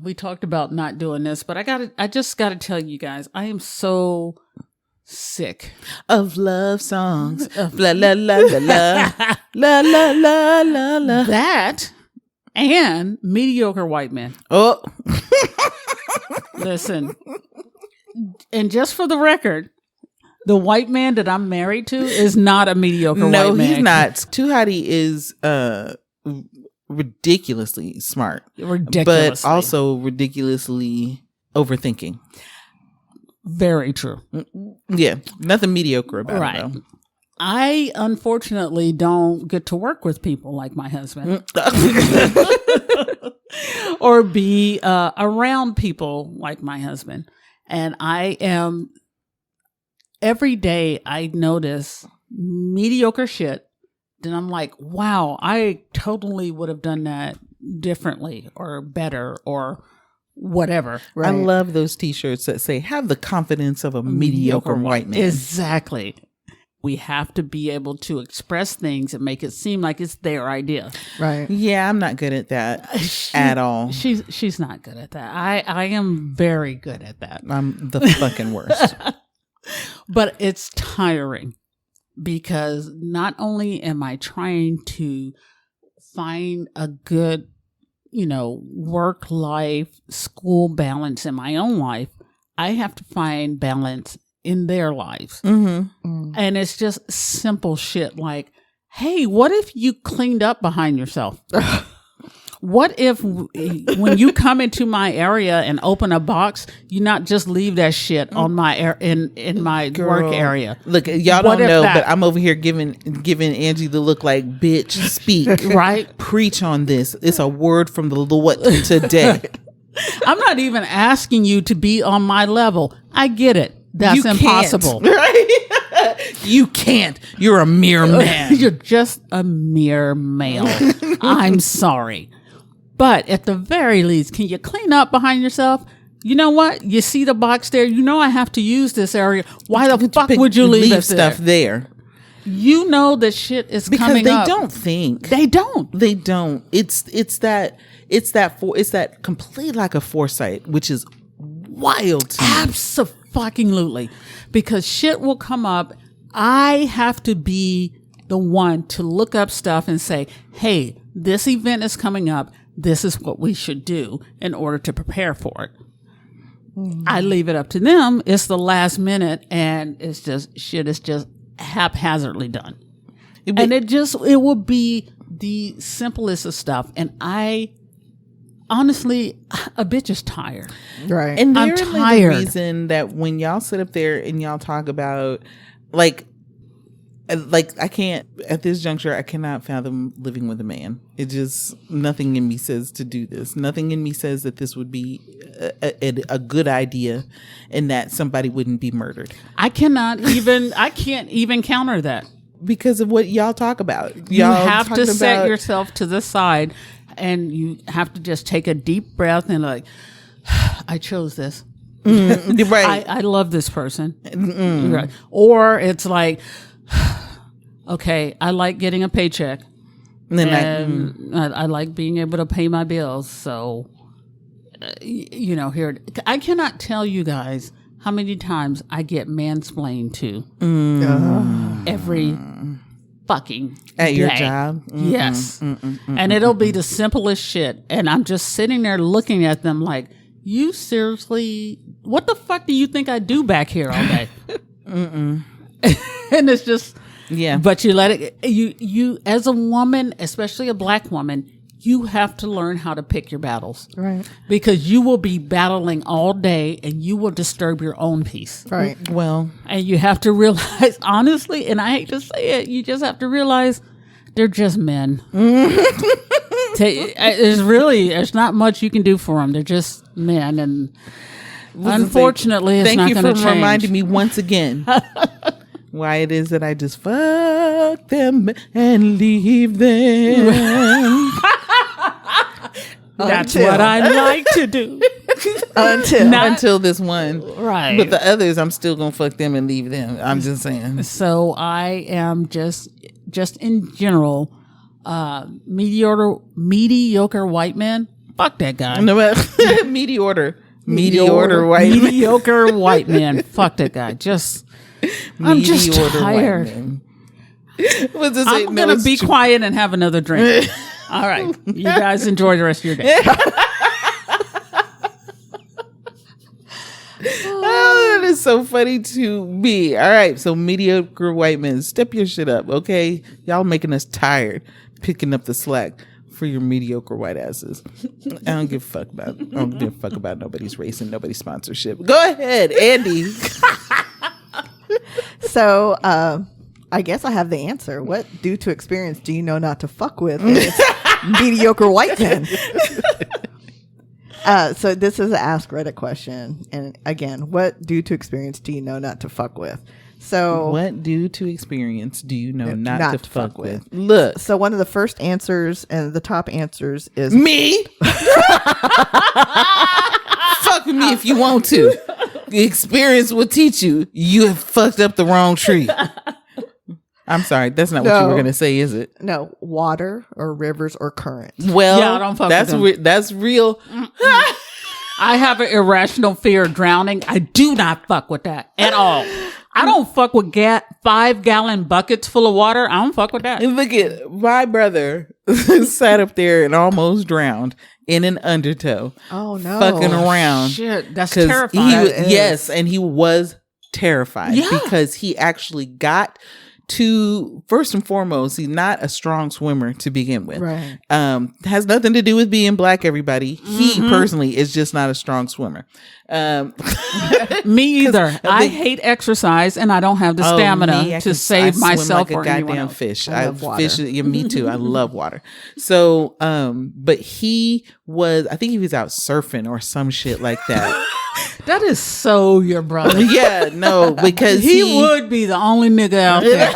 we talked about not doing this, but I just got to tell you guys, I am so sick of love songs. La la la la la la la la la la. That and mediocre white men. Oh, listen. And just for the record, the white man that I'm married to is not a mediocre white man. No, he's not. Tuhati is ridiculously smart. But also ridiculously overthinking. Very true. Yeah, nothing mediocre about it, though. I unfortunately don't get to work with people like my husband. Or be around people like my husband. And every day I notice mediocre shit. Then I'm like, wow, I totally would have done that differently or better or whatever. Right. I love those t-shirts that say, have the confidence of a mediocre white man. Exactly. We have to be able to express things and make it seem like it's their idea. Right. Yeah, I'm not good at that at all. She's not good at that. I am very good at that. I'm the fucking worst. But it's tiring because not only am I trying to find a good, work life, school balance in my own life, I have to find balance in their lives. Mm-hmm. And it's just simple shit like, hey, what if you cleaned up behind yourself? What if when you come into my area and open a box, you not just leave that shit on my in my work area? Look, y'all don't know, but I'm over here giving Angie the look like, bitch, speak. Right? Preach on this. It's a word from the Lord today. I'm not even asking you to be on my level. I get it. That's impossible. Right? You can't. You're a mere man. You're just a mere male. I'm sorry. But at the very least, can you clean up behind yourself? You know what? You see the box there. I have to use this area. Why the fuck would you leave stuff there? You know that shit is coming up. Because they don't think. They don't. They don't. It's that complete lack of foresight, which is wild to me. Abso-fucking-lutely. Because shit will come up. I have to be the one to look up stuff and say, hey, this event is coming up. This is what we should do in order to prepare for it. Mm-hmm. I leave it up to them. It's the last minute and it's just shit is just haphazardly done. It will be the simplest of stuff. And I honestly, a bitch is tired. Right. And I'm tired. The reason that when y'all sit up there and y'all talk about like I can't, at this juncture, I cannot fathom living with a man. It just, nothing in me says to do this. Nothing in me says that this would be a good idea and that somebody wouldn't be murdered. I can't even counter that. Because of what y'all talk about. You have to set yourself to the side and you have to just take a deep breath and like, I chose this. Right. I love this person. Right. Or it's like, okay, I like getting a paycheck. And I like being able to pay my bills. So, here, I cannot tell you guys how many times I get mansplained to every fucking at day. Your job. Yes. And it'll be the simplest shit. And I'm just sitting there looking at them like, you seriously, what the fuck do you think I do back here all day? And it's just, yeah. But you let it, you as a woman, especially a black woman, you have to learn how to pick your battles. Right. Because you will be battling all day and you will disturb your own peace. Right. Well. And you have to realize, honestly, and I hate to say it, you just have to realize they're just men. There's not much you can do for them. They're just men. And unfortunately, it's not going to change. Thank you for reminding me once again why it is that I just fuck them and leave them. That's what I like to do. Until this one. Right. But the others, I'm still going to fuck them and leave them. I'm just saying. So I am just in general, mediocre white men. Fuck that guy. No, mediocre white man. Fuck that guy. I'm just tired. I'm going to be quiet and have another drink. All right. You guys enjoy the rest of your day. Oh, that is so funny to me. All right. So mediocre white men, step your shit up. Okay. Y'all making us tired picking up the slack for your mediocre white asses. I don't give a fuck about nobody's race and nobody's sponsorship. Go ahead, Andi. So, I guess I have the answer. What, due to experience, do you know not to fuck with? Mediocre white men. So this is an Ask Reddit question. And again, what due to experience do you know not to fuck with? So what due to experience do you know not to fuck with? Look. So one of the first answers and the top answers is me. Fuck with me if you want to. The experience will teach you. You have fucked up the wrong tree. I'm sorry, that's not what you were gonna say, is it? No, water or rivers or currents. Well, yeah, I don't fuck with them. That's real. I have an irrational fear of drowning. I do not fuck with that at all. I don't fuck with 5-gallon buckets full of water. I don't fuck with that. And look at my brother sat up there and almost drowned in an undertow. Oh no, fucking around. Shit, that's terrifying. Yes, and he was terrified because he actually got to, first and foremost, he's not a strong swimmer to begin with. Right. Has nothing to do with being black, everybody. He personally is just not a strong swimmer. Me either. I hate exercise and I don't have the stamina to save myself like or a goddamn else. fish. I love water. Fish. Yeah, me too. I love water. So, but he was, I think he was out surfing or some shit like that. That is so your brother. Yeah, no, because he would be the only nigga out there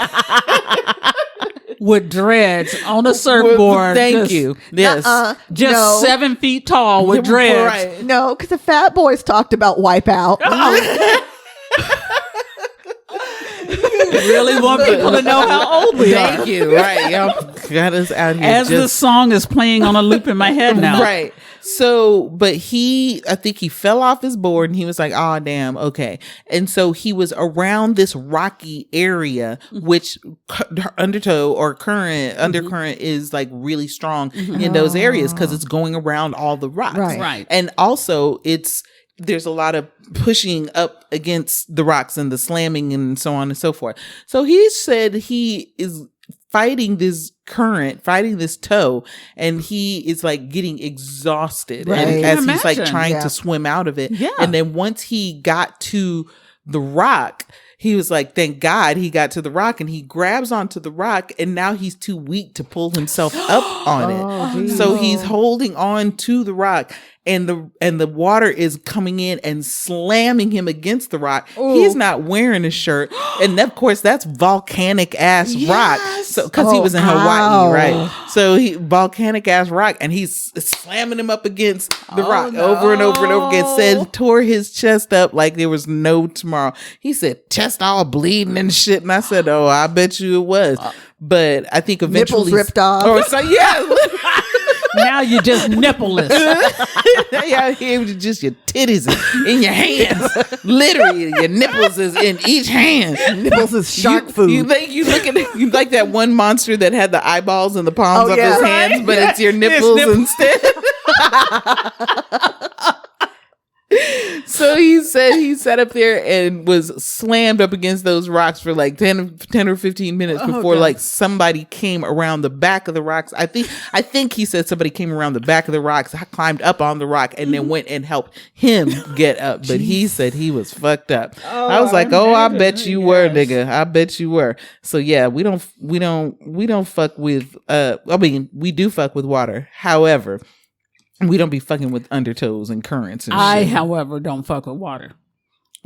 with dreads on a surfboard. Thank you. Yes. Just 7 feet tall with dreads. Right. No, because the fat boys talked about Wipeout. Really want people to know how old we are. Thank you. Right. Y'all got us out here. As the song is playing on a loop in my head now. Right. So, but I think he fell off his board and he was like, oh, damn. Okay. And so he was around this rocky area, which undertow or undercurrent is like really strong in those areas because it's going around all the rocks. Right. And also there's a lot of pushing up against the rocks and the slamming and so on and so forth. So he said he is fighting this current, fighting this tow, and he is like getting exhausted as he's like trying to swim out of it. Yeah. And then once he got to the rock, he was like, thank God he got to the rock, and he grabs onto the rock and now he's too weak to pull himself up on it. So he's holding on to the rock and the water is coming in and slamming him against the rock. Ooh. He's not wearing a shirt. And of course that's volcanic ass rock. So, cause he was in Hawaii, right? So volcanic ass rock, and he's slamming him up against the rock over and over and over again. Said tore his chest up like there was no tomorrow. He said chest all bleeding and shit. And I said, oh, I bet you it was. But I think eventually nipples ripped off. Or so, yeah. Now you're just nippleless. Yeah, here was just your titties in your hands. Literally, your nipples is in each hand. Nipples is shark food. You like that one monster that had the eyeballs in the palms of his hands, but it's your nipples instead. So he said he sat up there and was slammed up against those rocks for like 10 or 15 minutes before like somebody came around the back of the rocks. I think he said somebody came around the back of the rocks, climbed up on the rock, and then went and helped him get up. But he said he was fucked up. I was like, I bet you were, nigga. I bet you were. So yeah, we don't fuck with we do fuck with water. However, we don't be fucking with undertows and currents and shit. However, don't fuck with water.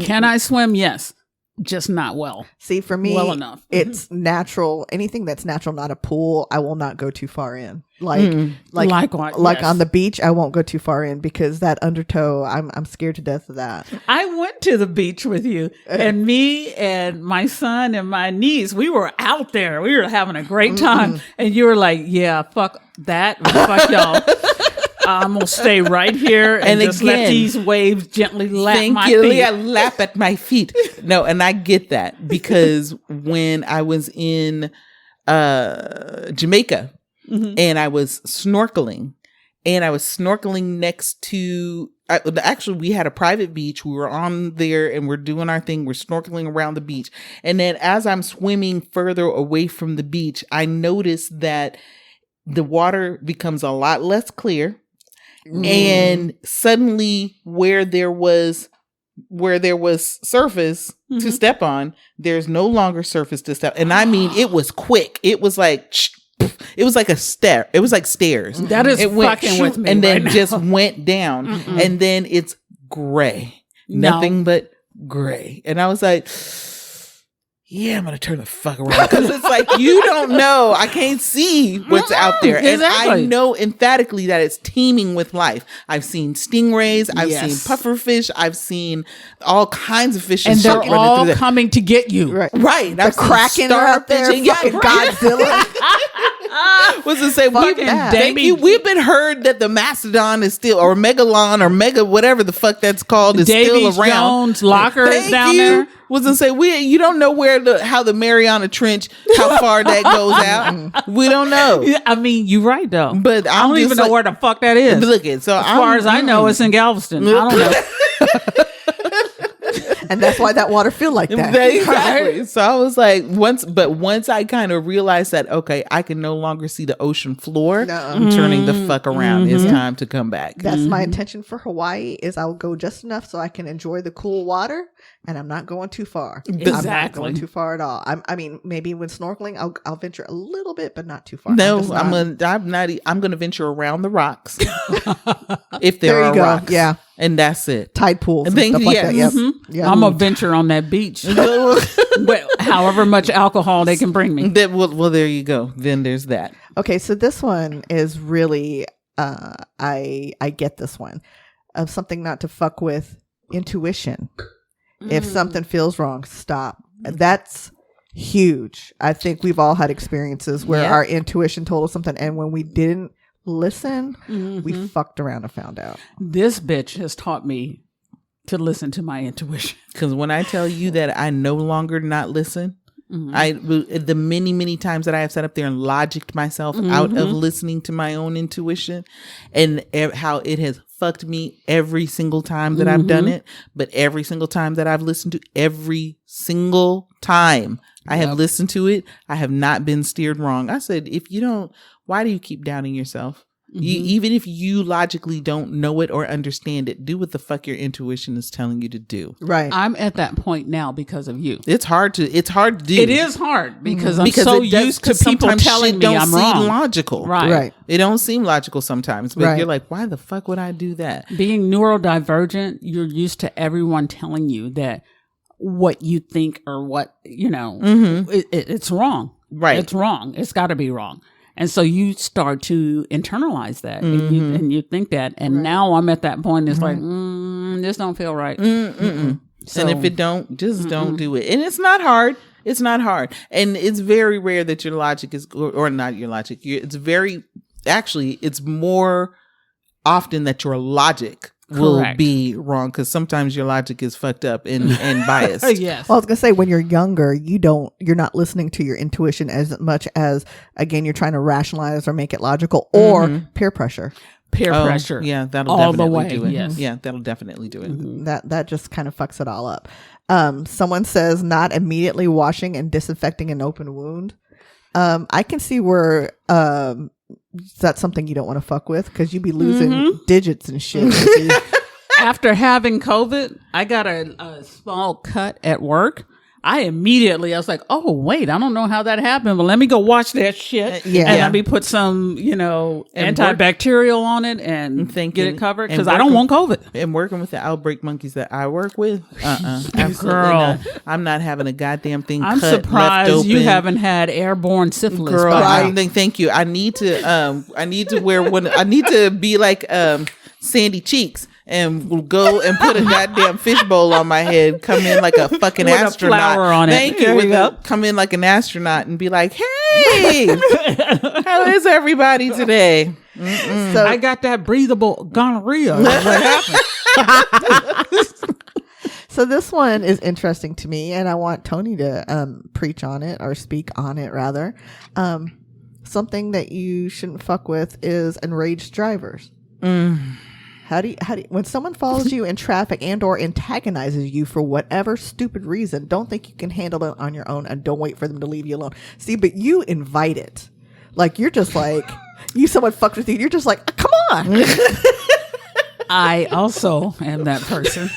Can I swim? Yes. Just not well. See, for me, well enough. It's natural. Anything that's natural, not a pool, I will not go too far in. Like on the beach, I won't go too far in because that undertow, I'm scared to death of that. I went to the beach with you, and me and my son and my niece, we were out there. We were having a great time, and you were like, "Yeah, fuck that, fuck y'all." I'm gonna stay right here and just let these waves gently lap my feet. Yeah, lap at my feet. No, and I get that because when I was in Jamaica and I was snorkeling, next to actually we had a private beach. We were on there and we're doing our thing. We're snorkeling around the beach, and then as I'm swimming further away from the beach, I noticed that the water becomes a lot less clear. And suddenly where there was surface to step on, there's no longer surface to step. And I mean, it was quick. It was like a stair. It was like stairs. That is fucking with me. And then just went down. And then it's gray. Nothing but gray. And I was like, yeah, I'm going to turn the fuck around. Because it's like, you don't know. I can't see what's out there. And I know emphatically that it's teeming with life. I've seen stingrays. I've seen pufferfish. I've seen all kinds of fish. And they're all coming to get you. Right. The Kraken are out there. Fucking Godzilla. What's it say? We've been heard that the mastodon is still, or megalon, or mega, whatever the fuck that's called, is still around. Jones locker is down there. Was to say you don't know how the Mariana Trench, how far that goes out. We don't know. I mean, you're right though. But I don't even know where the fuck that is. Look at so as far as I know, it's in Galveston. I don't know. And that's why that water feel like that. Exactly. So I was like, once I kind of realized that, okay, I can no longer see the ocean floor, I'm turning the fuck around. It's time to come back. That's my intention for Hawaii is I'll go just enough so I can enjoy the cool water, and I'm not going too far. Exactly. I'm not going too far at all. I mean, maybe when snorkeling, I'll venture a little bit, but not too far. No, I'm gonna venture around the rocks if there are rocks. Yeah. And that's it. Tide pools and stuff like that. Yep. Yeah. I'm gonna venture on that beach. However much alcohol they can bring me. Well, there you go. Then there's that. Okay, so this one is really I get this one of something not to fuck with. Intuition. If something feels wrong, stop. That's huge. I think we've all had experiences where our intuition told us something, and when we didn't listen, we fucked around and found out. This bitch has taught me to listen to my intuition. Because when I tell you that I no longer not listen, the many times that I have sat up there and logicked myself out of listening to my own intuition, and how it has fucked me every single time that I've done it, but every single time that I've listened to, every single time I have listened to it, I have not been steered wrong. I said, why do you keep doubting yourself? Even if you logically don't know it or understand it, do what the fuck your intuition is telling you to do. Right. I'm at that point now because of you. It's hard to do. It is hard because I'm so used to people telling me I'm wrong. Logical. Right. It don't seem logical sometimes, but you're like, why the fuck would I do that? Being neurodivergent, you're used to everyone telling you that what you think or what, it's wrong. Right. It's wrong. It's got to be wrong. And so you start to internalize that and you think that. And now I'm at that point. It's like, this don't feel right. So, and if it don't, just don't do it. And it's not hard. It's not hard. And it's very rare that your logic is, or not your logic. It's more often that your logic will be wrong, because sometimes your logic is fucked up and biased. Yes. Well, I was gonna say, when you're younger, you're not listening to your intuition as much as, again, you're trying to rationalize or make it logical, or peer pressure. Pressure. Yeah, that'll all definitely the way. do it. Yes. Yeah, that'll definitely do it. That just kind of fucks it all up. Someone says not immediately washing and disinfecting an open wound. I can see where that's something you don't want to fuck with, because you'd be losing digits and shit. After having COVID, I got a small cut at work. I was like, oh, wait, I don't know how that happened, but let me go watch that shit. And let me put some, antibacterial on it and get it covered, because I don't want COVID. And working with the outbreak monkeys that I work with, absolutely not. I'm not having a goddamn thing I'm cut, surprised left open. You haven't had airborne syphilis. Girl, thank you. I need to wear one. I need to be like Sandy Cheeks, and we'll go and put a goddamn fishbowl on my head, come in like a fucking with astronaut. A flower on it. Thank you. Come in like an astronaut and be like, hey, how is everybody today? So I got that breathable gonorrhea. What happened? So this one is interesting to me, and I want Toni to preach on it, or speak on it rather. Something that you shouldn't fuck with is enraged drivers. How do you, when someone follows you in traffic and or antagonizes you for whatever stupid reason, don't think you can handle it on your own, and don't wait for them to leave you alone. See, but you invite it. Like, you're just like, someone fucked with you, you're just like, come on. I also am that person.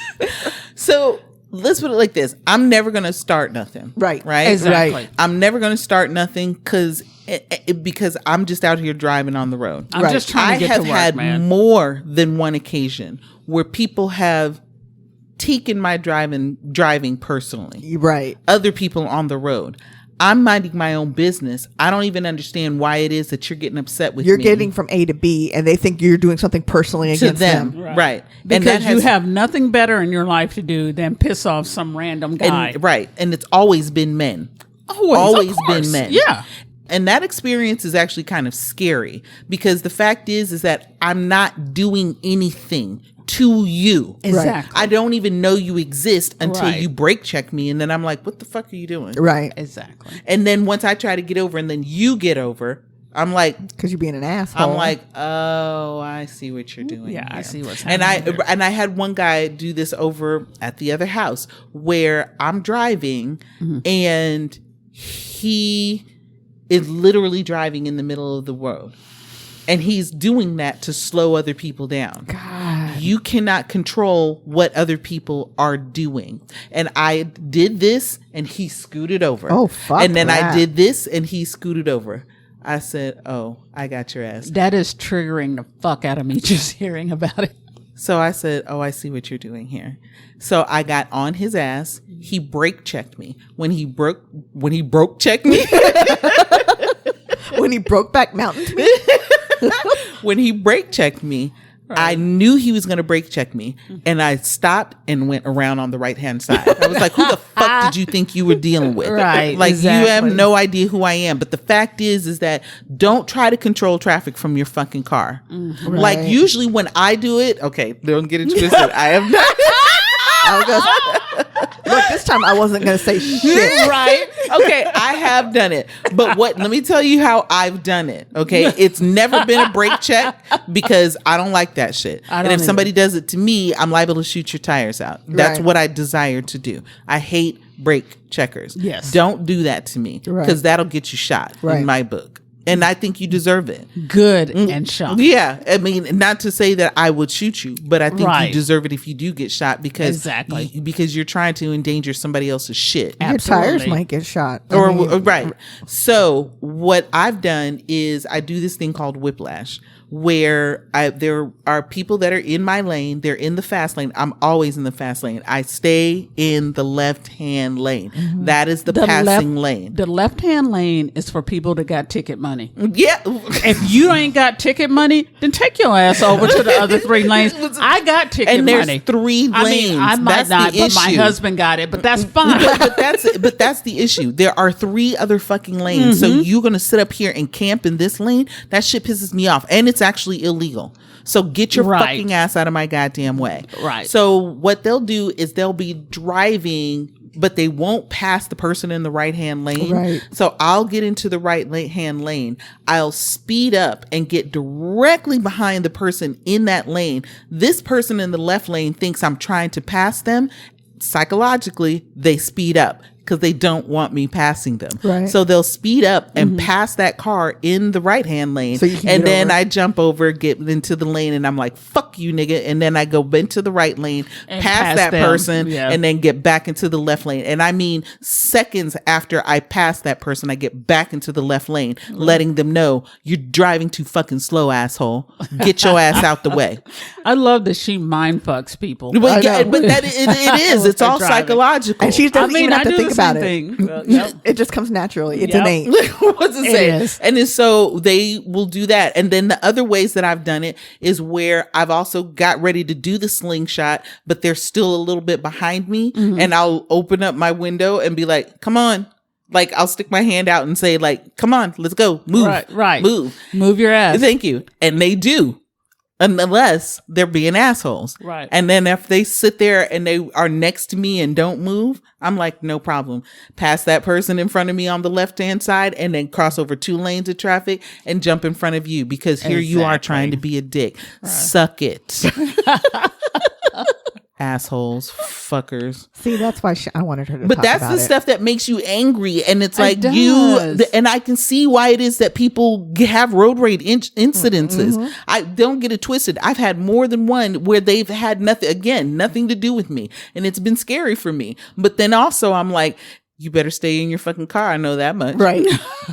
So let's put it like this. I'm never going to start nothing. Right. Exactly. Right. I'm never going to start nothing because I'm just out here driving on the road. I'm just trying to get to work, man. I have had more than one occasion where people have critiquing my driving personally. Right. Other people on the road. I'm minding my own business. I don't even understand why it is that you're getting upset with me. You're getting from A to B, and they think you're doing something personally against them. Right. Because you have nothing better in your life to do than piss off some random guy. Right. And it's always been men. Always been men. Yeah. And that experience is actually kind of scary because the fact is that I'm not doing anything to you. Exactly. I don't even know you exist until you brake check me. And then I'm like, what the fuck are you doing? Right. Exactly. And then once I try to get over and then you get over, I'm like, because you're being an asshole. I'm like, oh, I see what you're doing. Yeah, here. I see what's happening. And I had one guy do this over at the other house where I'm driving and he is literally driving in the middle of the road. And he's doing that to slow other people down. God. You cannot control what other people are doing. And I did this and he scooted over. Oh, fuck. And then that. I did this and he scooted over. I said, oh, I got your ass. That is triggering the fuck out of me just hearing about it. So I said, oh, I see what you're doing here. So I got on his ass. He brake checked me. When he broke checked me. When he broke back mountain to me. When he brake checked me, I knew he was going to brake check me. And I stopped and went around on the right hand side. I was like, who the fuck did you think you were dealing with? Right. Like exactly. you have no idea who I am. But the fact is that don't try to control traffic from your fucking car. Right. Like usually when I do it, okay, don't get it twisted. I have not. Look, this time I wasn't going to say shit. Right. Okay, I have done it. But let me tell you how I've done it. Okay. It's never been a brake check because I don't like that shit. And if somebody does it to me, I'm liable to shoot your tires out. That's what I desire to do. I hate brake checkers. Yes. Don't do that to me because that'll get you shot in my book. And I think you deserve it. Good and shot. Yeah. I mean, not to say that I would shoot you, but I think you deserve it if you do get shot because because you're trying to endanger somebody else's shit. Your tires might get shot. Right. So what I've done is I do this thing called whiplash where there are people that are in my lane. They're in the fast lane. I'm always in the fast lane. I stay in the left-hand lane. Mm-hmm. That is the passing lane. The left-hand lane is for people that got ticket money. Yeah. If you ain't got ticket money, then take your ass over to the other three lanes. I got ticket money. And there's 3 lanes. I mean, I might not, but my husband got it, but that's fine. but that's the issue. There are 3 other fucking lanes. So you're going to sit up here and camp in this lane? That shit pisses me off. And it's actually illegal. So get your fucking ass out of my goddamn way. Right. So what they'll do is they'll be driving, but they won't pass the person in the right-hand lane. Right. So I'll get into the right-hand lane. I'll speed up and get directly behind the person in that lane. This person in the left lane thinks I'm trying to pass them. Psychologically, they speed up because they don't want me passing them. Right. So they'll speed up and pass that car in the right-hand lane. So you can and then over. I jump over, get into the lane, and I'm like, fuck you, nigga. And then I go into the right lane, and pass that them. person, and then get back into the left lane. And I mean, seconds after I pass that person, I get back into the left lane, letting them know, you're driving too fucking slow, asshole. Get your ass out the way. I love that she mind fucks people. But it is. It's all psychological. And she doesn't even have to think about it. Well, yep. It just comes naturally. It's innate. What's it say? Is. And then so they will do that. And then the other ways that I've done it is where I've also got ready to do the slingshot, but they're still a little bit behind me. And I'll open up my window and be like, come on. Like I'll stick my hand out and say like, come on, let's go. Move. Right. Move your ass. Thank you. And they do. Unless they're being assholes. Right. And then if they sit there and they are next to me and don't move, I'm like, no problem. Pass that person in front of me on the left-hand side and then cross over 2 lanes of traffic and jump in front of you because here you are trying to be a dick. Right. Suck it. Assholes, fuckers. See, that's why I wanted her to but talk that's about the it. stuff that makes you angry. And it's like does. and I can see why it is that people have road rage incidences. I don't get it twisted. I've had more than one where they've had nothing to do with me. And it's been scary for me. But then also I'm like, you better stay in your fucking car. I know that much. Right.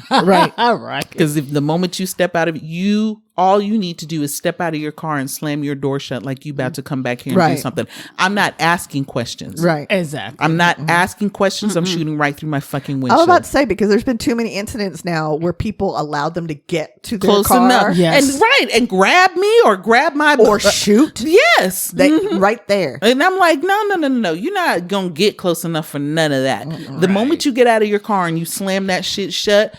Right. All right. Because if the moment you step out of it, you all you need to do is step out of your car and slam your door shut like you about to come back here and do something. I'm not asking questions. Right. Exactly. I'm not asking questions. I'm shooting right through my fucking windshield. I was about to say, because there's been too many incidents now where people allowed them to get to their close car. enough. Yes. And grab me or grab my Or shoot. Yes. They, right there. And I'm like, no. You're not going to get close enough for none of that. The moment you get out of your car and you slam that shit shut,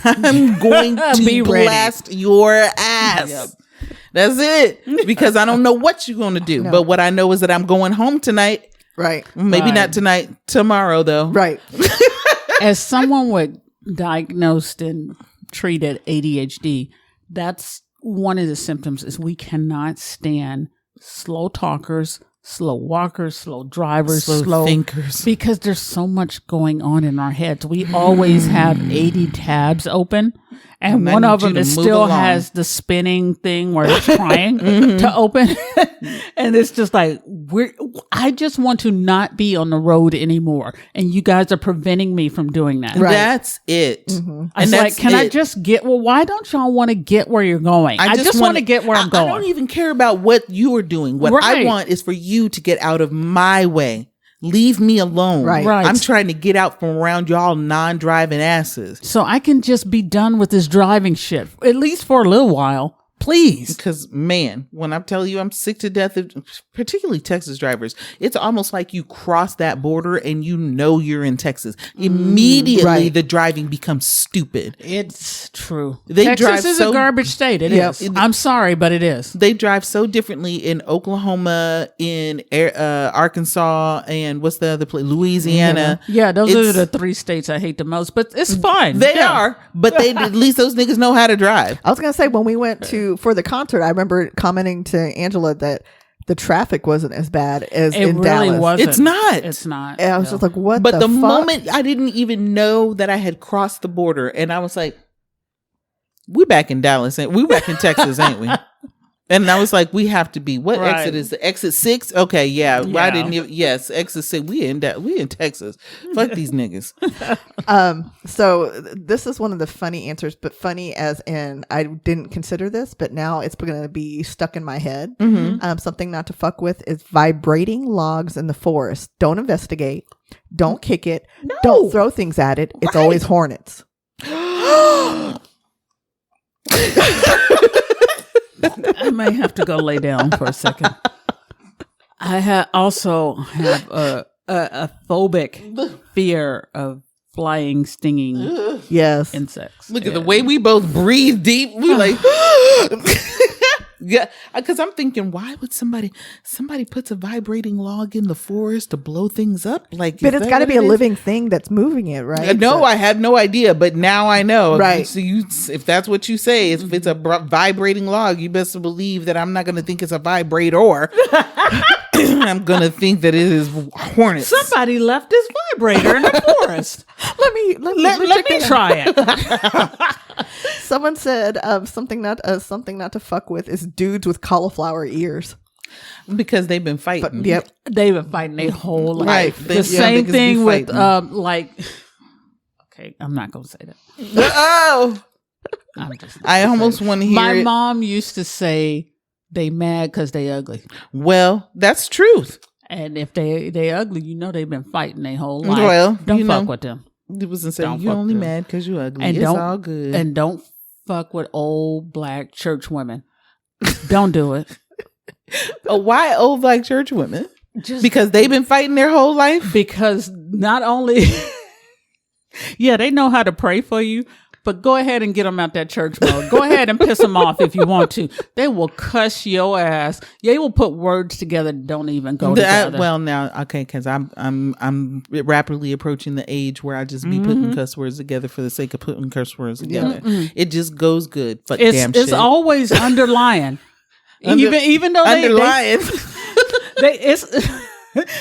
I'm going to blast your ass. Yep. That's it. Because I don't know what you're going to do. No. But what I know is that I'm going home tonight. Right. Maybe not tonight. Tomorrow, though. Right. As someone with diagnosed and treated ADHD, that's one of the symptoms is we cannot stand slow talkers, slow walkers, slow drivers, slow thinkers. Because there's so much going on in our heads. We always have 80 tabs open. And one of them still has the spinning thing where it's trying to open. And it's just like, I just want to not be on the road anymore. And you guys are preventing me from doing that. Right. That's it. Mm-hmm. And like, can I just get, why don't y'all want to get where you're going? I just want to get where I'm going. I don't even care about what you are doing. What I want is for you to get out of my way. Leave me alone. Right. I'm trying to get out from around y'all non-driving asses. So I can just be done with this driving shit, at least for a little while. Please. Because, man, when I'm telling you I'm sick to death of particularly Texas drivers, it's almost like you cross that border and you know you're in Texas. Immediately, the driving becomes stupid. It's true. Texas is a garbage state. It is. I'm sorry, but it is. They drive so differently in Oklahoma, in Arkansas, and what's the other place? Louisiana. Yeah, those are the 3 states I hate the most, but it's fine. They are, but at least those niggas know how to drive. I was going to say, when we went for the concert, I remember commenting to Angela that the traffic wasn't as bad as in really Dallas. Wasn't. It's not. And I was just like, what but the fuck? moment I didn't even know that I had crossed the border, and I was like, we back in Dallas, we back in Texas, ain't we? And I was like, we have to be. What exit is the exit 6? Okay, yeah. I didn't even. Yes, exit 6. We in Texas. Fuck these niggas. So this is one of the funny answers, but funny as in I didn't consider this, but now it's going to be stuck in my head. Mm-hmm. Something not to fuck with is vibrating logs in the forest. Don't investigate. Don't kick it. No. Don't throw things at it. It's always hornets. I may have to go lay down for a second. I also have a phobic fear of flying, stinging insects. Look at the way we both breathe deep. We like, yeah, because I'm thinking, why would somebody puts a vibrating log in the forest to blow things up? Like, but it's got to be a living thing that's moving it, right? No, I had no idea, but now I know. Right. So if that's what you say, if it's a vibrating log, you best believe that I'm not going to think it's a vibrator. I'm going to think that it is hornets. Somebody left this vibrator in the forest. Let me try it. Someone said something not to fuck with is dudes with cauliflower ears. Because they've been fighting. But, yep. They've been fighting their whole life. Right. The same thing with okay, I'm not going to say that. Oh. I almost want to hear My mom used to say they mad because they ugly. Well, that's truth. And if they ugly, they've been fighting their whole life. Well, don't fuck with them. It wasn't saying you only mad because you ugly. And it's all good. And don't fuck with old black church women. Don't do it. Why old black church women? Just because they've been fighting their whole life? Because not only they know how to pray for you, but go ahead and get them out that church mode. Go ahead and piss them off if you want to. They will cuss your ass. They will put words together that don't even go together. Well, now, okay, because I'm rapidly approaching the age where I just be putting cuss words together for the sake of putting curse words together. Mm-hmm. It just goes good. Fuck damn shit. It's always underlying. Even though underlying.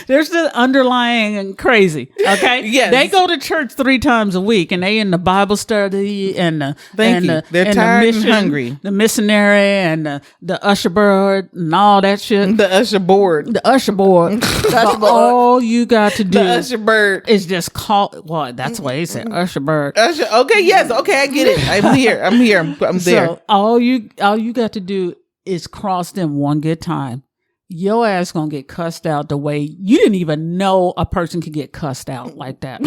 There's the underlying and crazy. Okay. Yes. They go to church 3 times a week, and they in the Bible study and the They're tired and hungry. The missionary and the usher board and all that shit. The usher board. The usher board. But all you got to do The usher bird is just call. Well, that's why he said usher bird. Usher. Okay. Yes. Okay. I get it. I'm here. I'm there. So all you got to do is cross them one good time. Your ass gonna get cussed out the way you didn't even know a person could get cussed out like that.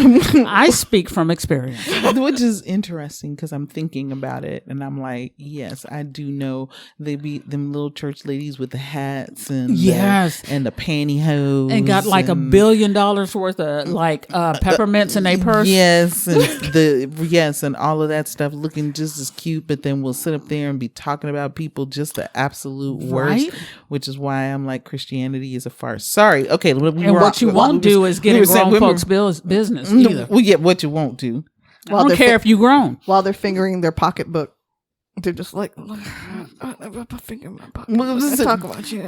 I speak from experience. Which is interesting because I'm thinking about it and I'm like, yes, I do know they be them little church ladies with the hats and and the pantyhose and got like $1 billion worth of like peppermints in their purse. Yes, and and all of that stuff looking just as cute, but then we'll sit up there and be talking about people just the absolute worst, which is why I'm like, Christianity is a farce. Sorry. Okay. What you won't do is get in grown folks' business either. Well, yeah, what you won't do. I don't care if you grown. While they're fingering their pocketbook, they're just like, I finger my pocketbook. Let's talk about you.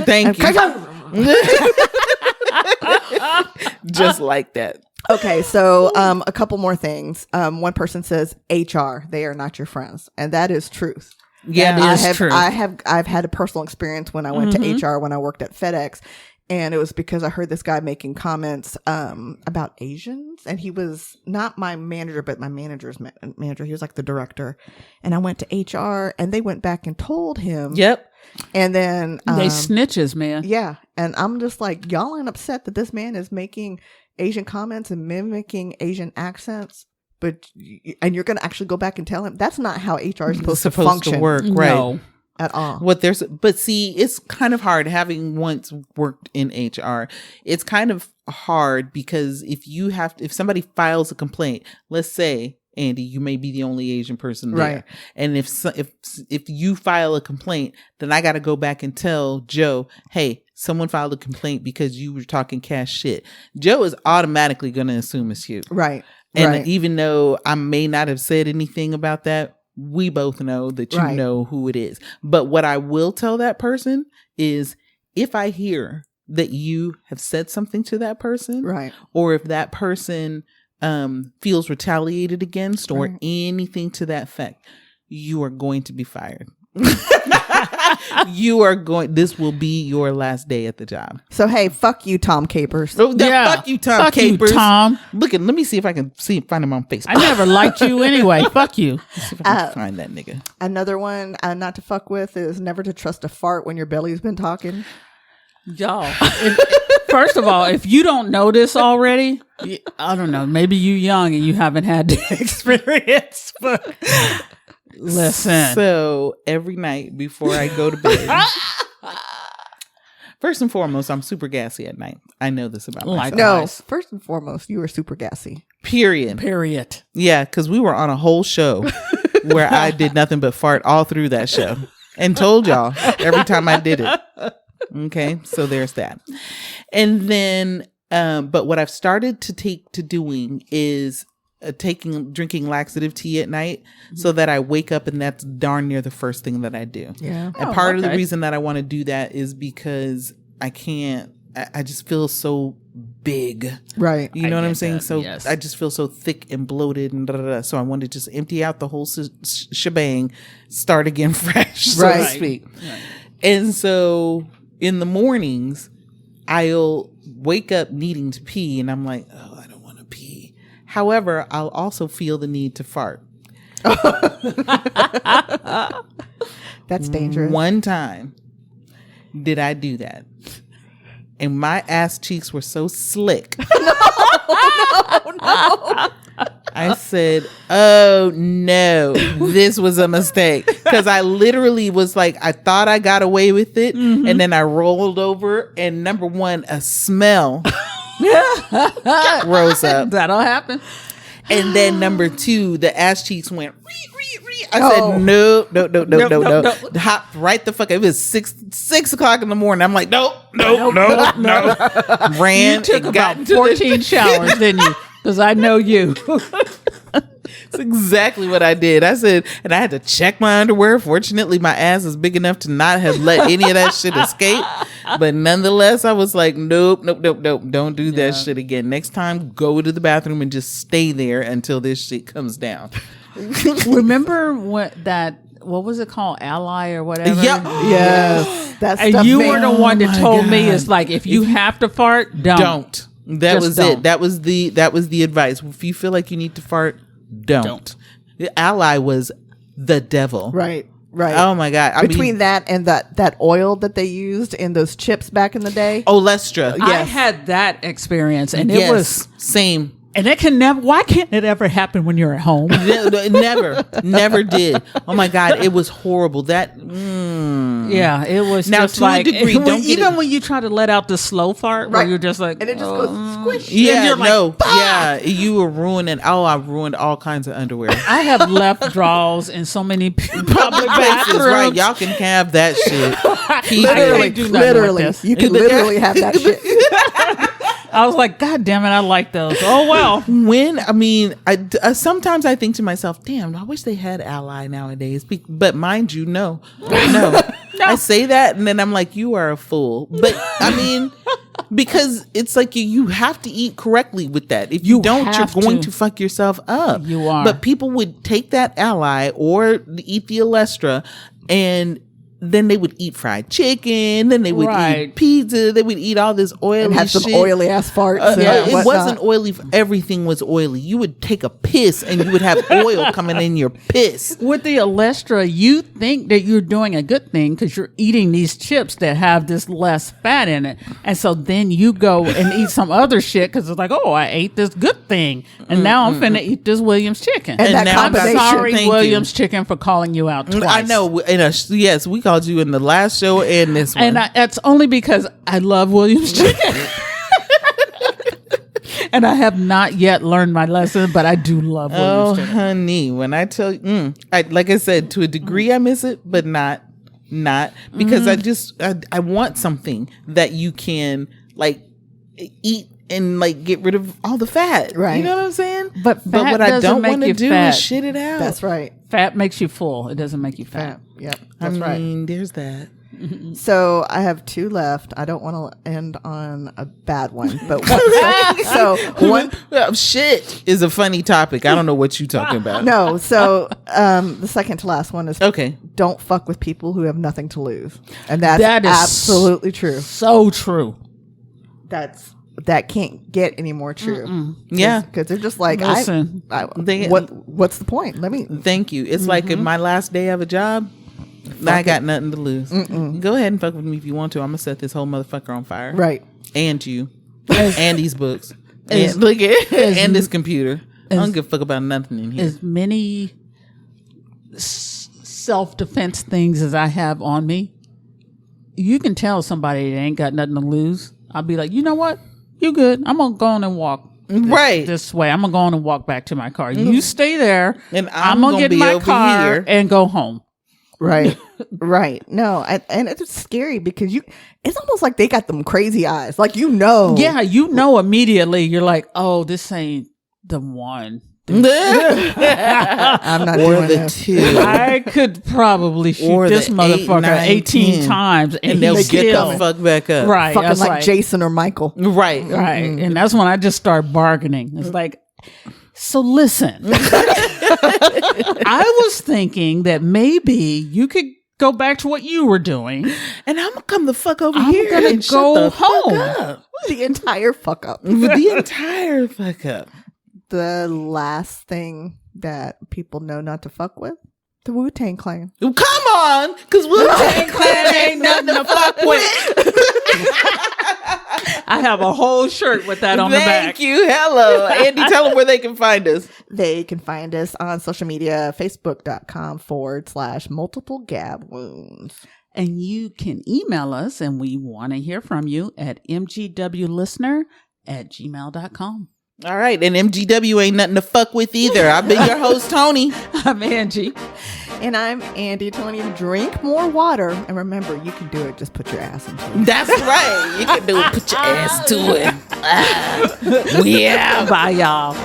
Thank you. Just like that. Okay, so a couple more things. One person says HR, they are not your friends, and that is truth. Yeah, it is true. I've had a personal experience when I went to HR when I worked at FedEx, and it was because I heard this guy making comments about Asians, and he was not my manager, but my manager's manager. He was like the director, and I went to HR, and they went back and told him. Yep. And then they snitches, man. Yeah, and I'm just like, y'all ain't upset that this man is making Asian comments and mimicking Asian accents. And you're going to actually go back and tell him that's not how HR is supposed to function. To work, right? No. At all. But see, it's kind of hard having once worked in HR. It's kind of hard because if somebody files a complaint, let's say, Andy, you may be the only Asian person there, right? And if you file a complaint, then I got to go back and tell Joe, hey, someone filed a complaint because you were talking cash shit. Joe is automatically going to assume it's you, right? And even though I may not have said anything about that, we both know that you know who it is. But what I will tell that person is if I hear that you have said something to that person, right, or if that person feels retaliated against or anything to that effect, you are going to be fired. This will be your last day at the job. So hey, fuck you, Tom Capers. Oh, yeah. Fuck you, Tom fuck Capers. You, Tom. Let me see if I can find him on Facebook. I never liked you anyway. Fuck you. See if I can find that nigga. Another one not to fuck with is never to trust a fart when your belly's been talking. Y'all, first of all, if you don't know this already, I don't know. Maybe you young and you haven't had the experience, but listen. So every night before I go to bed, first and foremost, I'm super gassy at night. I know this about myself. No, first and foremost, you were super gassy. Period. Yeah, because we were on a whole show where I did nothing but fart all through that show and told y'all every time I did it. Okay, so there's that. And then, but what I've started to take to doing is drinking laxative tea at night so that I wake up and that's darn near the first thing that I do. Yeah. And part of the reason that I want to do that is because I just feel so big. Right. You know what I'm saying? So yes. I just feel so thick and bloated and So I want to just empty out the whole shebang, start again fresh, so to speak. Right. And so in the mornings, I'll wake up needing to pee and I'm like, oh, I don't want to pee. However, I'll also feel the need to fart. That's dangerous. One time did I do that. And my ass cheeks were so slick. No. I said, oh no, this was a mistake. Because I literally was like, I thought I got away with it. Mm-hmm. And then I rolled over and number one, a smell rose up. That'll happen. And then number two, the ass cheeks went, I said, no. Hopped right the fuck. It was 6 o'clock in the morning. I'm like, no. Ran. You took about 14 showers, didn't you? Because I know you. That's exactly what I did. I said, and I had to check my underwear. Fortunately, my ass is big enough to not have let any of that shit escape. But nonetheless, I was like, nope. Don't do that shit again. Next time, go to the bathroom and just stay there until this shit comes down. Remember what was it called? Ally or whatever? Yep. Yes. That's and you were the one that told me it's like, if you have to fart, don't. That was it. That was the advice. If you feel like you need to fart, don't. The Ally was the devil. Right. Oh my God. Between that and that oil that they used in those chips back in the day. Olestra. Yes. I had that experience and it was same. And it can never. Why can't it ever happen when you're at home? Never did. Oh my God, it was horrible. Yeah, it was. Now just to a degree, even when you try to let out the slow fart, where you're just like, and it just goes squish. Yeah, you're like, yeah, you were ruining. I ruined all kinds of underwear. I have left draws in so many public bathrooms. Right, y'all can have that shit. Literally, you can literally have that shit. I was like, God damn it, I like those. Oh, well. Sometimes I think to myself, damn, I wish they had Ally nowadays. But mind you, no. I say that and then I'm like, you are a fool. But because it's like you have to eat correctly with that. If you don't, you're going to fuck yourself up. You are. But people would take that Ally or eat the Olestra and then they would eat fried chicken. Then they would eat pizza. They would eat all this oily and have some shit. Oily ass farts. It wasn't oily. Everything was oily. You would take a piss and you would have oil coming in your piss. With the Olestra, you think that you're doing a good thing because you're eating these chips that have this less fat in it, and so then you go and eat some other shit because it's like, oh, I ate this good thing, and now I'm finna eat this Williams chicken. And that now I'm combination. sorry, Williams chicken, for calling you out twice. I know. Yes, we called you in the last show and this one. And that's only because I love Williams chicken. And I have not yet learned my lesson, but I do love Williams chicken. Oh, honey, when I tell you, like I said, to a degree I miss it, but not because I want something that you can like eat and like get rid of all the fat. Right. You know what I'm saying? But what I don't want to do is shit it out. That's right. Fat makes you full. It doesn't make you fat. Yep. That's right. There's that. So I have two left. I don't want to end on a bad one, but one shit is a funny topic. I don't know what you're talking about. No. So the second to last one is okay. Don't fuck with people who have nothing to lose, and that is absolutely true. So true. That can't get any more true. Yeah, because they're just like, listen, what's the point? Let me. Thank you. It's like in my last day of a job. I got nothing to lose. Go ahead and fuck with me if you want to. I'm gonna set this whole motherfucker on fire. Right. And you. And these books. And look at and this computer. I don't give a fuck about nothing in here. As many self-defense things as I have on me, you can tell somebody that ain't got nothing to lose. I'll be like, you know what? You good. I'm gonna go on and walk. This way. I'm gonna go on and walk back to my car. You stay there. And I'm gonna get in my car here and go home. Right. Right. No, and it's scary because it's almost like they got them crazy eyes. Like, Yeah, immediately. You're like, oh, this ain't the one. I'm not doing the this. two. I could probably shoot this motherfucker 18 times and they'll get the fuck back up. Right. Fucking like Jason or Michael. Right. Right. And that's when I just start bargaining. It's like, so listen, I was thinking that maybe you could go back to what you were doing. And I'm going to come the fuck over here and go home. The entire fuck up. The entire fuck up. The last thing that people know not to fuck with, the Wu-Tang Clan. Come on, because Wu-Tang Clan ain't nothing to fuck with. I have a whole shirt with that on the back. Thank you. Hello. Andi, tell them where they can find us. They can find us on social media, facebook.com/multiple gab wounds. And you can email us, and we want to hear from you at mgwlistener@gmail.com. All right. And MGW ain't nothing to fuck with either. I've been your host, Toni. I'm Angie. And I'm Andi. Toni, drink more water. And remember, you can do it. Just put your ass into it. That's right. You can do it. Put your ass to it. Yeah. Bye, y'all.